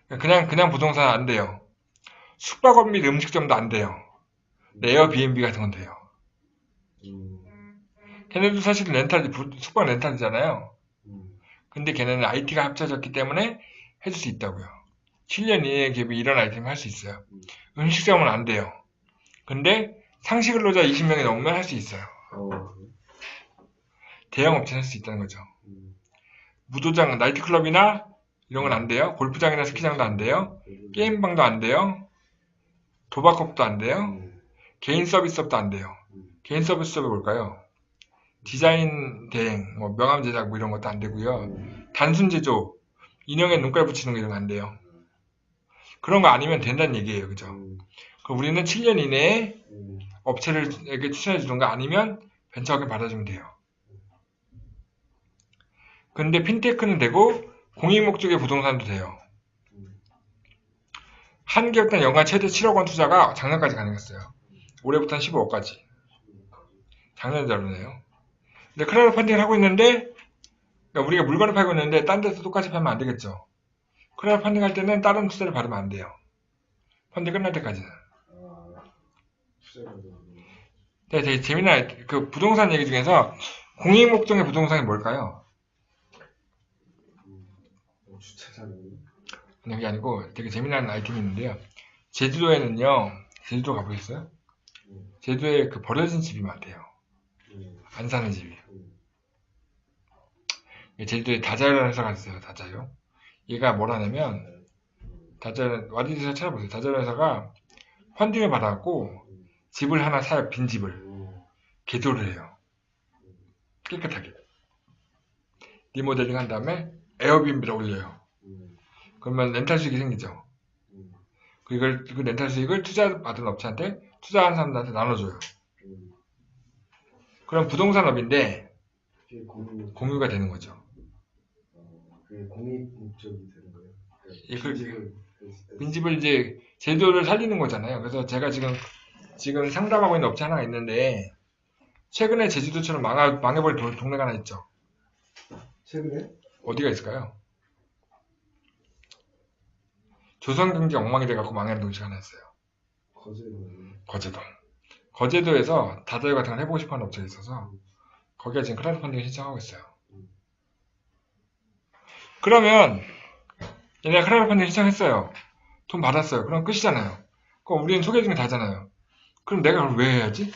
그냥 부동산 안 돼요. 숙박업 및 음식점도 안 돼요. 에어비앤비 같은 건 돼요. 걔네도 사실 숙박 렌탈이잖아요. 근데 걔네는 IT가 합쳐졌기 때문에 해줄 수 있다고요. 7년 이내에 기업이 이런 아이템을 할 수 있어요. 음식점은 안 돼요. 근데 상시 근로자 20명이 넘으면 할 수 있어요. 대형 업체는 할 수 있다는 거죠. 무도장, 나이트클럽이나 이런 건 안 돼요. 골프장이나 스키장도 안 돼요. 게임방도 안 돼요. 도박업도 안 돼요. 개인 서비스업도 안 돼요. 개인 서비스업이 뭘까요? 디자인 대행, 명함 제작 이런 것도 안 되고요. 단순 제조, 인형에 눈깔 붙이는 거 이런 거 안 돼요. 그런 거 아니면 된다는 얘기예요. 그죠? 그럼 우리는 7년 이내에 업체를에게 추천해 주는 거 아니면 벤처 확인 받아주면 돼요. 근데 핀테크는 되고 공익 목적의 부동산도 돼요. 한 기업당 연간 최대 7억 원 투자가 작년까지 가능했어요. 올해부터는 15억까지. 작년에 다르네요. 근데 크라우드 펀딩을 하고 있는데 그러니까 우리가 물건을 팔고 있는데 딴 데서 똑같이 팔면 안 되겠죠. 크라우드 펀딩 할 때는 다른 투자를 받으면 안 돼요. 펀딩 끝날 때까지는. 네, 되게 재미난 그 부동산 얘기 중에서 공익 목적의 부동산이 뭘까요? 그게 아니고 되게 재미난 아이템이 있는데요. 제주도에는요. 제주도 가보셨어요? 제주도에 그 버려진 집이 많대요. 안 사는 집이. 제주도에 다자요라는 회사가 있어요. 다자요. 얘가 뭘 하냐면 와디즈에서 찾아보세요. 다자요 회사가 펀딩을 받아갖고 집을 하나 사요. 빈 집을. 개조를 해요. 깨끗하게. 리모델링 한 다음에 에어비앤비를 올려요. 그러면 렌탈 수익이 생기죠. 그 렌탈 수익을 투자받은 업체한테 투자한 사람들한테 나눠줘요. 그럼 부동산업인데 공유가 되는 거죠. 그게 공익 목적이 되는 거예요. 빈집을 이제 제도를 살리는 거잖아요. 그래서 제가 지금 상담하고 있는 업체 하나가 있는데 최근에 제주도처럼 망해버린 동네가 하나 있죠. 최근에? 어디가 있을까요? 조선경제 엉망이 돼갖고 망하는 도시가 하나 있어요. 거제도. 거제도에서 다자유 같은 걸 해보고 싶어하는 업체가 있어서 거기가 지금 크라우드 펀딩을 신청하고 있어요. 그러면 얘네가 크라우드 펀딩 신청했어요. 돈 받았어요. 그럼 끝이잖아요. 그럼 우리는 소개해준 게 다잖아요. 그럼 내가 그걸 왜 해야지?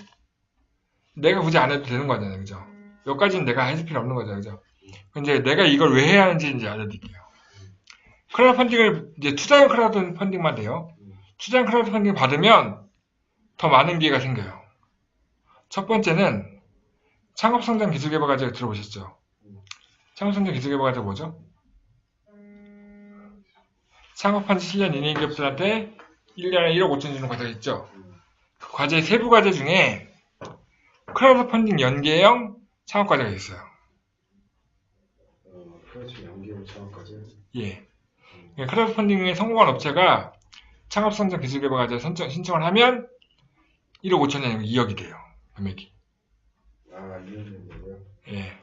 내가 굳이 안 해도 되는 거잖아요. 그죠? 여기까지는 내가 해줄 필요 없는 거죠. 그죠? 이제 내가 이걸 왜 해야 하는지 이제 알려드릴게요. 크라우드 펀딩을 이제 투자형 크라우드 펀딩만 돼요. 투자형 크라우드 펀딩 받으면 더 많은 기회가 생겨요. 첫 번째는 창업성장 기술개발과제 들어보셨죠? 창업성장 기술개발과제 뭐죠? 창업한 지 7년 이내 기업들한테 1년에 1억 5천 주는 과제가 있죠. 그 과제 세부 과제 중에 크라우드 펀딩 연계형 창업 과제가 있어요. 크라우드 연계형 창업까지. 예. 크라우드 펀딩에 성공한 업체가 창업성장 기술개발과제 신청을 하면 1억 5천이 아니고 2억이 돼요. 금액이. 아, 2년 정도고요. 예.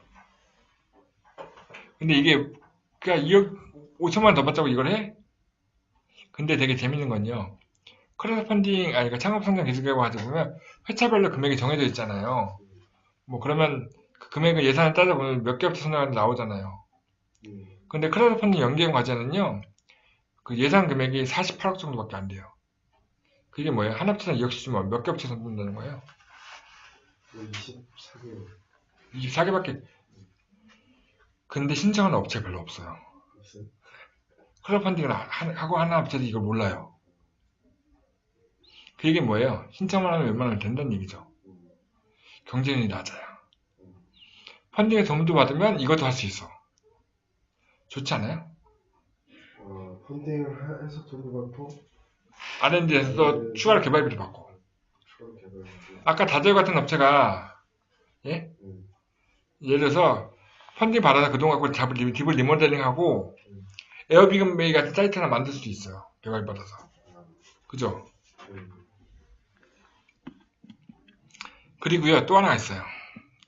근데 이게 그냥 2억 5천만 원 더 받자고 이걸 해? 근데 되게 재밌는 건요. 크라우드 펀딩, 그러니까 창업성장 기술개발과제 보면 회차별로 금액이 정해져 있잖아요. 뭐 그러면 그 금액을 예산을 따져보면 몇 개 업체 선정하는지 나오잖아요. 근데 크라우드 펀딩 연계형 과제는요. 그 예산 금액이 48억 정도밖에 안 돼요. 그게 뭐예요? 한 업체당 2억씩 주면 몇 개 업체 선정된다는 거예요? 24개월. 24개밖에. 근데 신청하는 업체가 별로 없어요. 있어요? 크라우드 펀딩을 하고 하는 업체도 이걸 몰라요. 그 얘기 뭐예요? 신청만 하면 웬만하면 된다는 얘기죠. 경쟁률이 낮아요. 펀딩에 도움도 받으면 이것도 할 수 있어. 좋지 않아요? 펀딩을 해서 돈도 받고 R&D에서도 추가로 개발비를 받고. 추가 개발. 아까 다자유 같은 업체가 예? 예를 들어서 펀딩 받아서 그돈 갖고 딥을 리모델링하고 에어비건메이 같은 사이트 하나 만들 수도 있어요. 개발 받아서. 그죠? 그리고요 또 하나가 있어요.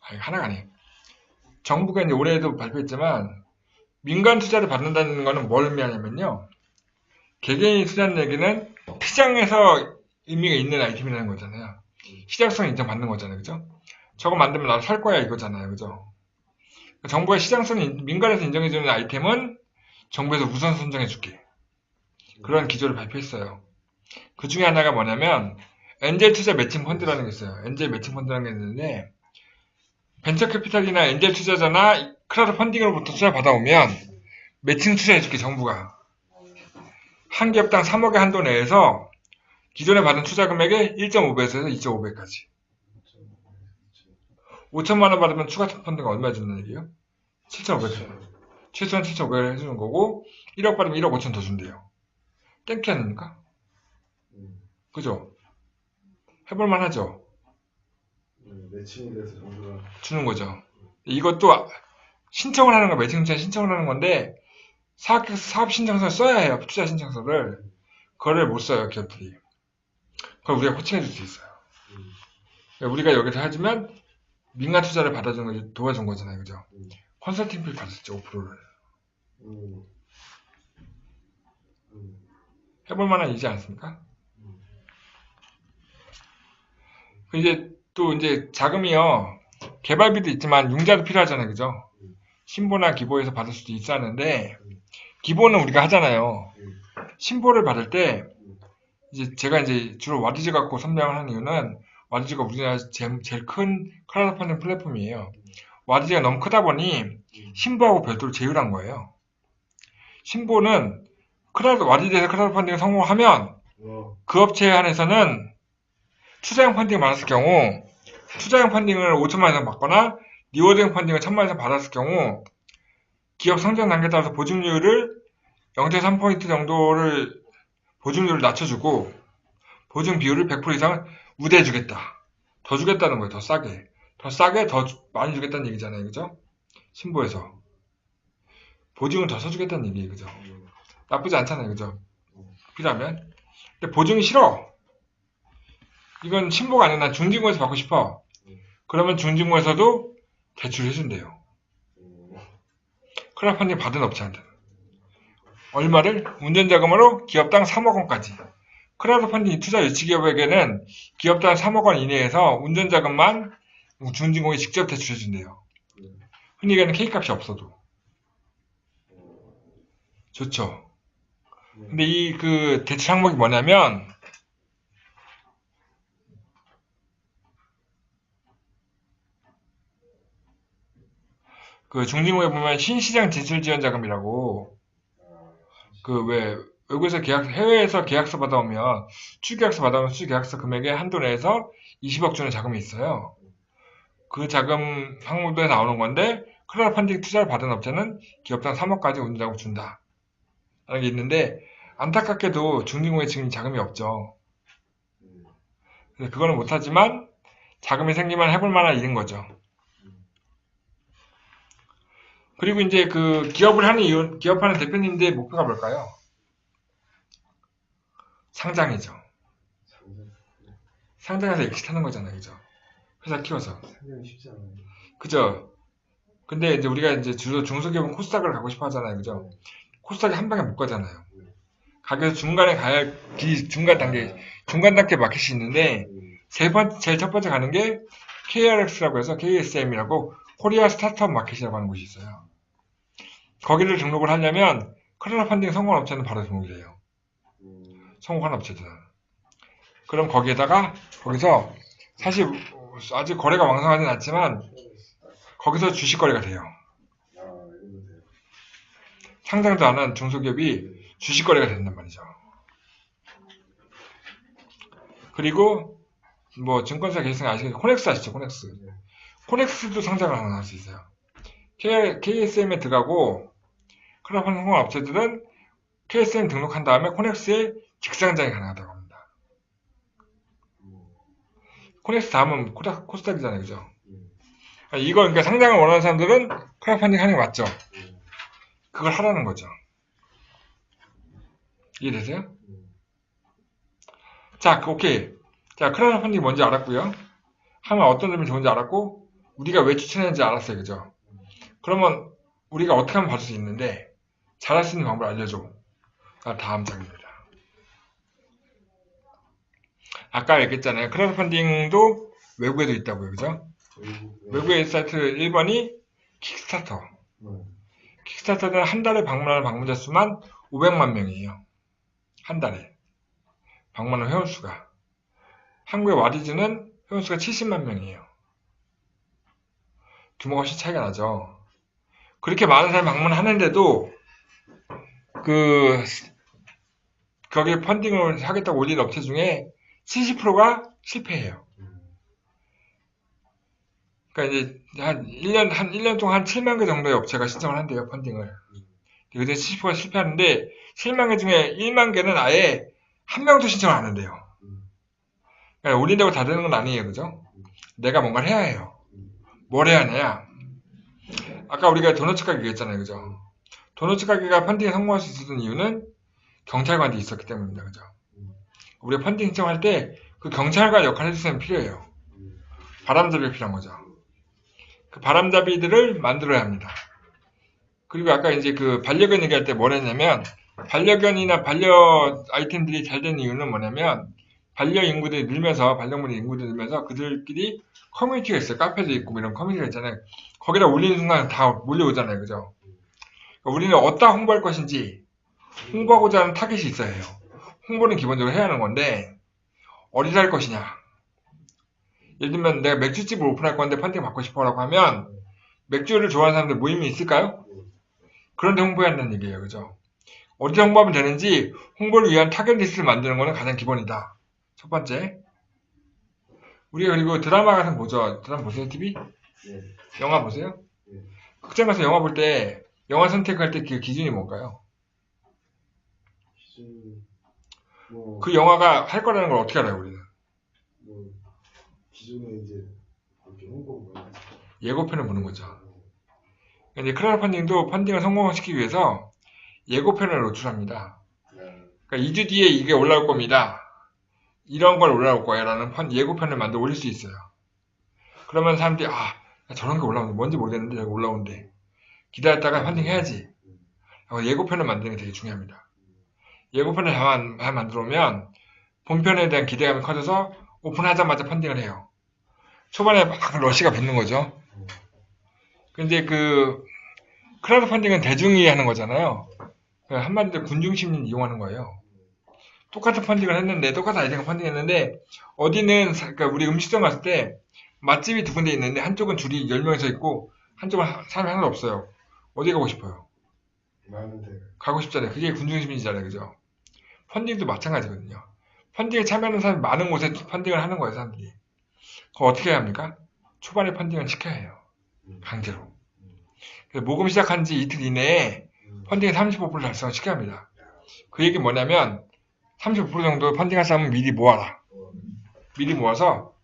하나가 아니에요. 정부가 이제 올해도 발표했지만 민간 투자를 받는다는 거는 뭘 의미하냐면요. 개개인이 투자하는 얘기는 시장에서 의미가 있는 아이템이라는 거잖아요. 시장성 인정받는 거잖아요. 그죠? 저거 만들면 나도 살 거야 이거잖아요. 그죠? 정부가 시장성 민간에서 인정해주는 아이템은 정부에서 우선 선정해 줄게. 그런 기조를 발표했어요. 그 중에 하나가 뭐냐면 엔젤 투자 매칭 펀드라는 게 있어요. 엔젤 매칭 펀드라는 게 있는데 벤처 캐피탈이나 엔젤 투자자나 크라우드 펀딩으로부터 투자 받아오면 매칭 투자해 줄게 정부가. 한 기업당 3억의 한도 내에서 기존에 받은 투자 금액의 1.5배에서 2.5배까지. 5천만 원 받으면 추가 펀딩가 얼마 준다는 얘기예요? 7,500원. 최소한 7,500원 해주는 거고 1억 받으면 1억 5천 더 준대요. 땡큐 아닙니까? 그죠? 해볼만 하죠? 매칭이 돼서 정부가 주는 거죠. 이것도 신청을 하는 거, 매칭 투자 신청을 하는 건데 사업 신청서를 써야 해요. 투자 신청서를. 그거를 못 써요, 기업들이. 그걸 우리가 코칭해 줄 수 있어요. 우리가 여기서 해주면 민간 투자를 받아주는 거 도와준 거잖아요. 그죠? 컨설팅 비 받았죠, 5%를. 해볼 만한 일이지 않습니까? 이제 또 이제 자금이요. 개발비도 있지만 융자도 필요하잖아요. 그죠? 신보나 기보에서 받을 수도 있었는데 기보는 우리가 하잖아요. 신보를 받을 때 이제 제가 이제 주로 와디즈 갖고 선명을 하는 이유는 와디즈가 우리나라 제일 큰 크라우드 펀딩 플랫폼이에요. 와디즈가 너무 크다 보니 신보하고 별도로 제휴를 한 거예요. 신보는 와디즈에서 크라우드 펀딩을 성공하면 그 업체에 한해서는 투자형 펀딩을 받았을 경우 투자형 펀딩을 5천만 원 이상 받거나 리워드형 펀딩을 1,000만 원 이상 받았을 경우 기업 성장 단계에 따라서 보증률을 0.3포인트 정도를 보증률을 낮춰주고 보증 비율을 100% 이상 우대해주겠다. 더 주겠다는 거예요. 더 싸게. 더 많이 주겠다는 얘기잖아요. 그죠? 신보에서. 보증을 더 써주겠다는 얘기예요. 그죠? 나쁘지 않잖아요. 그죠? 필요하면. 근데 보증이 싫어. 이건 신보가 아니라 난 중진구에서 받고 싶어. 그러면 중진구에서도 대출을 해준대요. 크라우드 펀딩 받은 업체한테는. 얼마를? 운전자금으로 기업당 3억 원까지. 크라우드 펀딩 투자 유치 기업에게는 기업당 3억 원 이내에서 운전자금만 중진공이 직접 대출해준대요. 흔히 얘기하는 K값이 없어도. 좋죠. 근데 이 그 대출 항목이 뭐냐면, 그 중진공에 보면 신시장 진출 지원 자금이라고, 그 왜 외국에서 해외에서 계약서 받아오면 수주계약서 받아오면 수주계약서 금액의 한도 내에서 20억 주는 자금이 있어요. 그 자금 항목에 나오는 건데 크라우드 펀딩 투자를 받은 업체는 기업당 3억까지 운전자금 준다 라는 게 있는데, 안타깝게도 중진공에 지금 자금이 없죠. 그래서 그거는 못하지만 자금이 생기면 해볼 만한 일인 거죠. 그리고 이제 그 기업을 하는 이유, 기업하는 대표님들의 목표가 뭘까요? 상장이죠. 상장해서 exit하는 거잖아요, 그죠? 회사 키워서. 상당히 쉽지 않아요. 그죠? 근데 이제 우리가 이제 주로 중소기업은 코스닥을 가고 싶어 하잖아요, 그죠? 코스닥이 한 방에 못 가잖아요. 가게에서 중간에 가야 할 중간 단계 마켓이 있는데, 제일 첫 번째 가는 게 KRX라고 해서 KSM이라고 코리아 스타트업 마켓이라고 하는 곳이 있어요. 거기를 등록을 하려면 크라우드 펀딩 성공 업체는 바로 등록이 돼요. 성공한 업체들은. 그럼 거기서 사실 아직 거래가 왕성하진 않지만 거기서 주식 거래가 돼요. 상장도 안 한 중소기업이 주식 거래가 된단 말이죠. 그리고 뭐 증권사 계층 아시겠죠? 코넥스 아시죠? 코넥스도 상장을 하나 할 수 있어요. KSM에 들어가고 크라우드 펀딩 성공 업체들은 KSM 등록한 다음에 코넥스에 직상장이 가능하다고 합니다. 코넥스 다음은 코스닥이잖아요, 그죠? 그러니까 상장을 원하는 사람들은 크라우드 펀딩 하는 게 맞죠? 그걸 하라는 거죠. 이해되세요? 자, 오케이. 자, 크라우드 펀딩이 뭔지 알았고요. 하면 어떤 점이 좋은지 알았고, 우리가 왜 추천했는지 알았어요, 그죠? 그러면 우리가 어떻게 하면 받을 수 있는데, 잘할 수 있는 방법을 알려줘. 다음 장입니다. 아까 얘기했잖아요. 크라우드 펀딩도 외국에도 있다고요, 그죠? 외국의 사이트 1번이 킥스타터. 킥스타터는 한 달에 방문하는 방문자 수만 500만 명이에요. 한 달에. 방문하는 회원수가. 한국의 와디즈는 회원수가 70만 명이에요. 규모가 훨씬 차이가 나죠. 그렇게 많은 사람이 방문하는데도 거기에 펀딩을 하겠다고 올린 업체 중에 70%가 실패해요. 그러니까 이제 한 1년 동안 한 7만 개 정도의 업체가 신청을 한대요, 펀딩을. 그중에 70%가 실패하는데 7만 개 중에 1만 개는 아예 한 명도 신청을 안 한대요. 그러니까 올린다고 다 되는 건 아니에요, 그죠? 내가 뭔가를 해야 해요. 뭘 해야 하냐? 아까 우리가 도너츠 가게 얘기했잖아요, 그죠? 도너츠 가게가 펀딩에 성공할 수 있었던 이유는 경찰관이 있었기 때문입니다, 그죠? 우리가 펀딩 신청할 때 그 경찰관 역할을 해줄 사람이 필요해요. 바람잡이가 필요한 거죠. 그 바람잡이들을 만들어야 합니다. 그리고 아까 이제 그 반려견 얘기할 때 뭘 했냐면, 반려견이나 반려 아이템들이 잘 되는 이유는 뭐냐면, 반려물들이 늘면서 그들끼리 커뮤니티가 있어요. 카페도 있고 뭐 이런 커뮤니티가 있잖아요. 거기다 올리는 순간 다 몰려오잖아요, 그죠? 그러니까 우리는 어디다 홍보할 것인지 홍보하고자 하는 타겟이 있어야 해요. 홍보는 기본적으로 해야 하는 건데, 어디다 할 것이냐. 예를 들면 내가 맥주집을 오픈할 건데 펀딩 받고 싶어라고 하면 맥주를 좋아하는 사람들 모임이 있을까요? 그런데 홍보해야 한다는 얘기예요, 그죠? 어디다 홍보하면 되는지 홍보를 위한 타겟 리스트를 만드는 거는 가장 기본이다. 첫 번째. 우리가 그리고 드라마 같은 거 보죠. 드라마 보세요, TV? 영화 보세요? 극장 가서 영화 볼 때 영화 선택할 때 그 기준이 뭔가요? 그 영화가 할 거라는 걸 어떻게 알아요, 우리는? 기존에 이제 이렇게 홍보가 예고편을 보는 거죠. 이제 크라우드 펀딩도 펀딩을 성공시키기 위해서 예고편을 노출합니다. 그러니까 2주 뒤에 이게 올라올 겁니다. 이런 걸 올라올 거야 라는 예고편을 만들어 올릴 수 있어요. 그러면 사람들이 저런 게 올라오는데 뭔지 모르겠는데 저거 올라오는데 기다렸다가 펀딩 해야지. 예고편을 만드는 게 되게 중요합니다. 예고편을 잘 만들어 오면 본편에 대한 기대감이 커져서 오픈하자마자 펀딩을 해요. 초반에 막 러시가 붙는 거죠. 근데 크라우드 펀딩은 대중이 하는 거잖아요. 한마디로 군중 심리를 이용하는 거예요. 똑같은 펀딩을 했는데, 똑같은 아이템을 펀딩했는데, 어디는, 그러니까 우리 음식점 갔을 때, 맛집이 두 군데 있는데, 한쪽은 줄이 10명이 서 있고, 한쪽은 사람이 하나도 없어요. 어디 가고 싶어요? 많은데. 가고 싶잖아요. 그게 군중 심리잖아요. 그죠? 펀딩도 마찬가지거든요. 펀딩에 참여하는 사람이 많은 곳에 펀딩을 하는 거예요, 사람들이. 그럼 어떻게 해야 합니까? 초반에 펀딩을 시켜야 해요. 강제로. 그래서 모금 시작한 지 이틀 이내에 펀딩의 35% 달성을 시켜야 합니다. 그 얘기는 뭐냐면 35% 정도 펀딩할 사람은 미리 모아라. 미리 모아서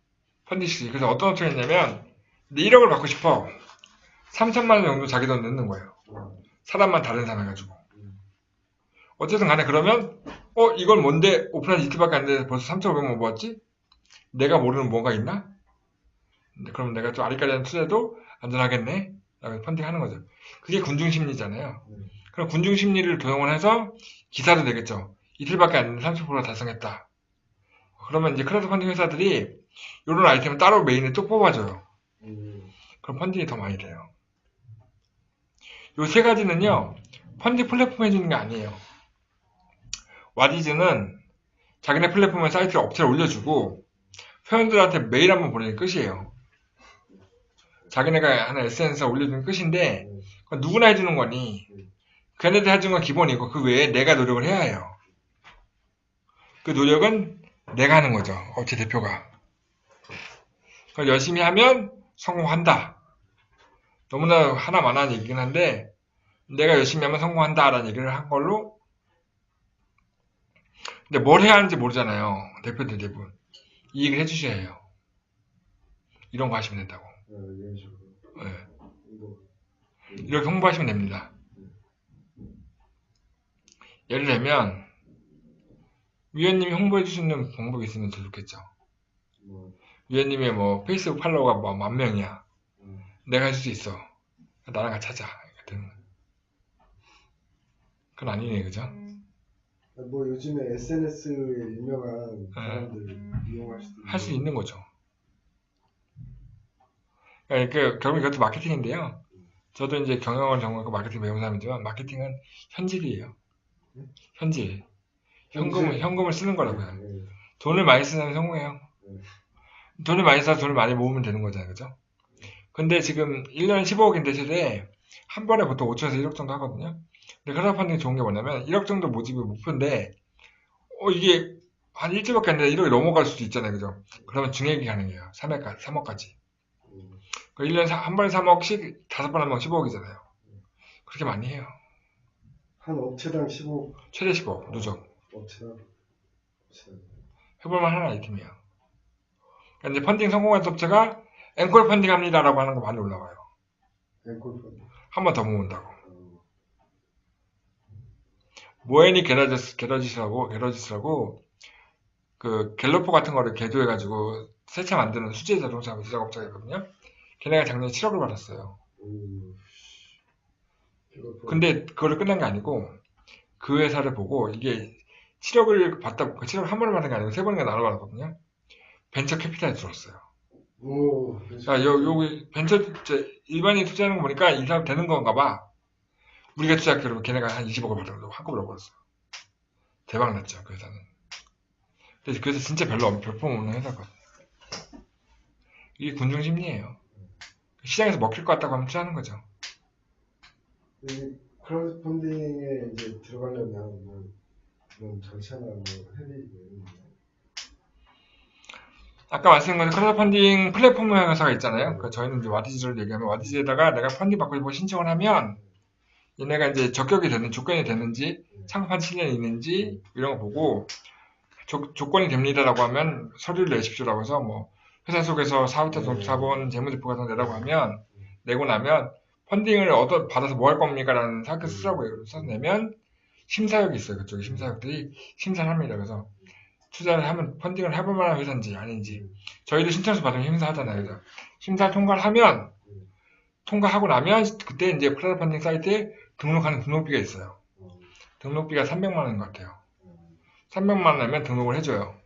펀딩 시키지. 그래서 어떤 어떻게 했냐면 1억을 받고 싶어. 3천만 원 정도 자기 돈 넣는 거예요. 사람만 다른 사람 해가지고. 어쨌든 간에 그러면 이건 뭔데 오픈한 이틀밖에 안 돼서 벌써 3,500만 모았지? 내가 모르는 뭔가 있나? 그럼 내가 좀 아리까리한 투자도 안전하겠네? 라고 펀딩하는 거죠. 그게 군중심리잖아요. 그럼 군중심리를 도용을 해서 기사도 내겠죠. 이틀밖에 안 됐는데 30% 달성했다. 그러면 이제 크라우드 펀딩 회사들이 이런 아이템을 따로 메인에 또 뽑아줘요. 그럼 펀딩이 더 많이 돼요. 요 세 가지는요, 펀딩 플랫폼 해주는 게 아니에요. 와디즈는 자기네 플랫폼에 사이트를 업체에 올려주고 회원들한테 메일 한번 보내는 끝이에요. 자기네가 하나 SNS에 올려주는 끝인데 그건 누구나 해주는 거니 걔네들 해주는 건 기본이고 그 외에 내가 노력을 해야 해요. 그 노력은 내가 하는 거죠. 업체 대표가. 그걸 열심히 하면 성공한다. 너무나 하나만한 얘기긴 한데 내가 열심히 하면 성공한다 라는 얘기를 한 걸로. 근데 뭘 해야 하는지 모르잖아요. 대표들 대부분. 이 얘기를 해주셔야 해요. 이런 거 하시면 된다고. 이런 식으로. 네. 이거. 이렇게 홍보하시면 됩니다. 예를 들면 위원님이 홍보해 주시는 방법이 있으면 더 좋겠죠. 위원님의 페이스북 팔로워가 10,000명이야. 내가 할 수 있어. 나랑 같이 하자. 그건 아니네, 그죠? 요즘에 SNS에 유명한 사람들 이용할 수도 할 수 있는 거죠. 그러니까 결국 이것도 마케팅인데요. 저도 이제 경영을 전공하고 마케팅 배운 사람이지만 마케팅은 현질이에요. 현질. 현금을 쓰는 거라고요. 돈을 많이 쓰는 사람이 성공해요. 돈을 많이 써서 돈을 많이 모으면 되는 거잖아요. 그죠? 근데 지금 1년에 15억인데 최대 한 번에 보통 5천에서 1억 정도 하거든요. 근데 크라우드 펀딩이 좋은 게 뭐냐면 1억 정도 모집이 목표인데 이게 한 일주일밖에 안 되는데 1억이 넘어갈 수도 있잖아요. 그죠? 그러면 증액이 가능해요. 3억까지. 그 1년에 한 번에 3억씩 5번 하면 15억이잖아요. 그렇게 많이 해요. 한 업체당 15억. 최대 15억 누적. 업체당. 해볼만 하는 아이템이에요. 그러니까 이제 펀딩 성공한 업체가 앵콜 펀딩 합니다라고 하는 거 많이 올라와요. 앵콜 펀딩. 한 번 더 모은다고. 모에니 게러지스라고 그 갤러퍼 같은 거를 개조해가지고 새 차 만드는 수제 자동차 제작업체가 있거든요. 걔네가 작년에 7억을 받았어요. 근데 그거를 끝난 게 아니고 그 회사를 보고 이게 7억을 받다 7억을 한 번에 받은 게 아니고 3번인가 나눠 받았거든요. 벤처 캐피탈에 들어왔어요. 자, 여기 벤처 일반인 투자하는 거 보니까 이 사람 되는 건가 봐. 우리가 투자할게 그러면 걔네가 한 20억을 받아서 한꺼번에 벌었어요. 대박 났죠, 그 회사는. 그래서 진짜 별품 없는 회사거든요. 이게 군중 심리예요. 시장에서 먹힐 것 같다고 하면 투자하는 거죠. 이 크라우드 펀딩에 이제 들어가려면 그런 절차나 해야 아까 말씀드린 크라우드 펀딩 플랫폼 회사가 있잖아요. 저희는 이제 와디즈를 얘기하면 와디즈에다가 내가 펀딩 받고 싶어 신청을 하면 얘네가 이제 적격이 되는 조건이 되는지 창업한 7년이 있는지 이런 거 보고 조건이 됩니다라고 하면 서류를 내십시오라고 해서 회사 속에서 사업자 등록사본 재무제표 같은 거 내라고 하면 내고 나면 펀딩을 받아서 뭐 할 겁니까? 라는 사업자 쓰라고 써서 내면 심사역이 있어요. 그쪽에 심사역들이 심사를 합니다. 그래서 투자를 하면 펀딩을 해볼 만한 회사인지 아닌지 저희도 신청서 받으면 심사하잖아요. 그래서 심사 통과를 하면 통과하고 나면 그때 이제 크라우드 펀딩 사이트에 등록하는 등록비가 있어요. 등록비가 300만 원인 것 같아요. 300만 원 내면 등록을 해줘요.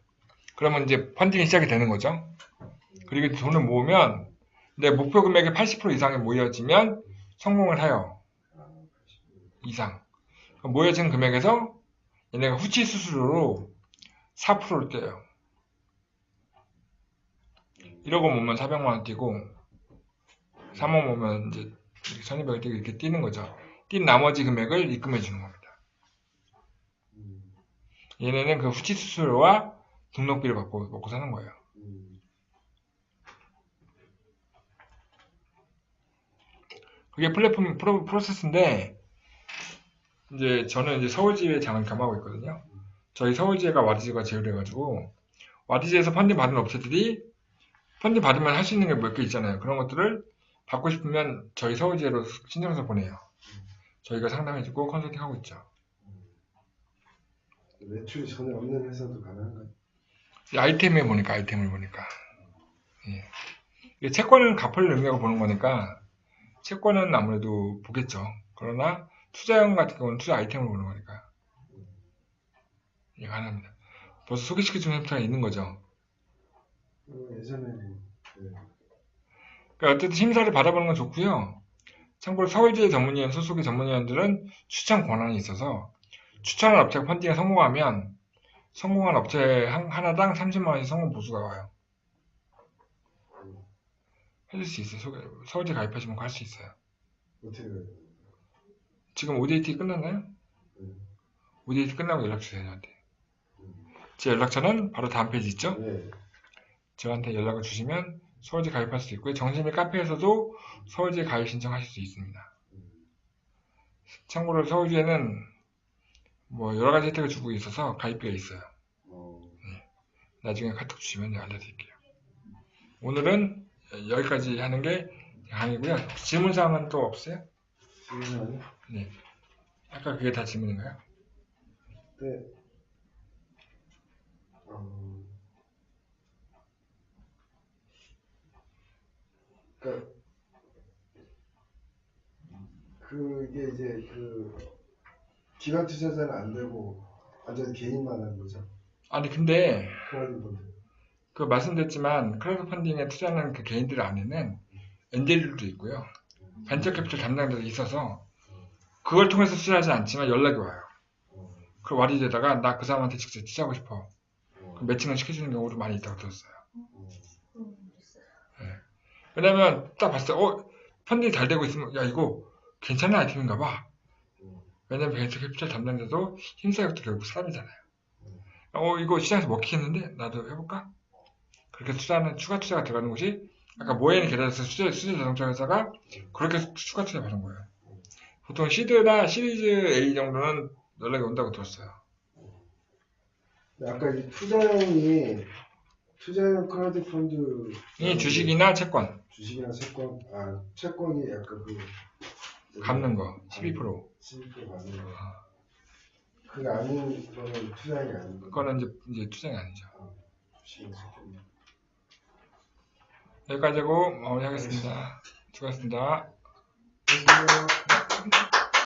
그러면 이제 펀딩이 시작이 되는 거죠. 그리고 돈을 모으면 내 목표 금액의 80% 이상이 모여지면 성공을 해요. 이상. 모여진 금액에서 얘네가 후치 수수료로 4%를 떼요. 1억 원 모으면 400만 원 띄고 3억 모으면 이제 1200원 띄고 이렇게 띄는 거죠. 띈 나머지 금액을 입금해 주는 겁니다. 얘네는 그 후치 수수료와 등록비를 받고 먹고 사는 거예요. 그게 플랫폼 프로세스인데 이제 저는 이제 서울지회 장을 겸하고 있거든요. 저희 서울지회가 와디즈가 제휴돼가지고 와디즈에서 펀딩 받은 업체들이 펀딩 받으면 할 수 있는 게 몇 개 있잖아요. 그런 것들을 받고 싶으면 저희 서울지회로 신청해서 보내요. 저희가 상담해주고 컨설팅하고 있죠. 매출이 전혀 없는 회사도 가능한가요? 아이템을 보니까. 예. 이게 채권은 갚을 능력을 보는 거니까 채권은 아무래도 보겠죠. 그러나 투자형 같은 경우는 투자 아이템을 보는 거니까 이게 가능합니다. 벌써 소개시켜주는 회사가 있는 거죠. 예전에 네. 그러니까 어쨌든 심사를 받아보는 건 좋고요. 참고로 서울지회 전문위원 소속의 전문위원들은 추천 권한이 있어서 추천한 업체가 펀딩에 성공하면 성공한 업체 하나당 30만 원씩 성공 보수가 와요. 해줄 수 있어요. 서울지회 가입하시면 할 수 있어요. 어떻게 해요? 지금 ODT 끝났나요? ODT 끝나고 연락 주세요, 저한테. 제 연락처는 바로 다음 페이지 있죠? 네. 저한테 연락을 주시면 서울지회 가입할 수 있고요. 정신미 카페에서도 서울지회 가입 신청하실 수 있습니다. 참고로 서울지회는 뭐 여러 가지 혜택을 주고 있어서 가입비가 있어요. 네. 나중에 카톡 주시면 알려드릴게요. 오늘은 여기까지 하는 게 강의고요. 질문사항은 또 없어요? 질문하네. 네. 아까 그게 다 질문인가요? 네. 그러니까 그게 이제 그 기관 투자자는 안 되고 완전 개인만 하는 거죠. 아니 근데 크라우드 펀드. 그 말씀드렸지만 크라우드 펀딩에 투자하는 그 개인들 안에는 엔젤들도 있고요. 벤처 캐피탈 담당자도 있어서 그걸 통해서 투자하지 않지만 연락이 와요. 그 와디즈에다가 나 그 사람한테 직접 투자하고 싶어. 그 매칭을 시켜주는 경우도 많이 있다고 들었어요. 네. 왜냐면 딱 봤을 때 펀딩이 잘 되고 있으면 야 이거 괜찮은 아이템인가 봐. 왜냐면 벤처 캐피탈 담당자도 힘쓰는 것도 결국 사람이잖아요. 이거 시장에서 먹히겠는데 나도 해볼까? 그렇게 투자하는 추가 투자가 들어가는 것이 아까 모엔이 계좌에서 수제 자동차 회사가 그렇게 추가 투자 받은 거예요. 보통 시드나 시리즈 A 정도는 연락이 온다고 들었어요. 아까 이 투자형 크라우드 펀드 이 주식이나 채권 주식이나 채권 채권이 약간 갚는 거 12%. 12% 받는 거. 그게 아닌 거는 투자형이 아닌 거. 그거는 이제 투자가 아니죠. 주식이나 채권. 여기까지 하고 마무리하겠습니다. 수고하셨습니다. 안녕하세요.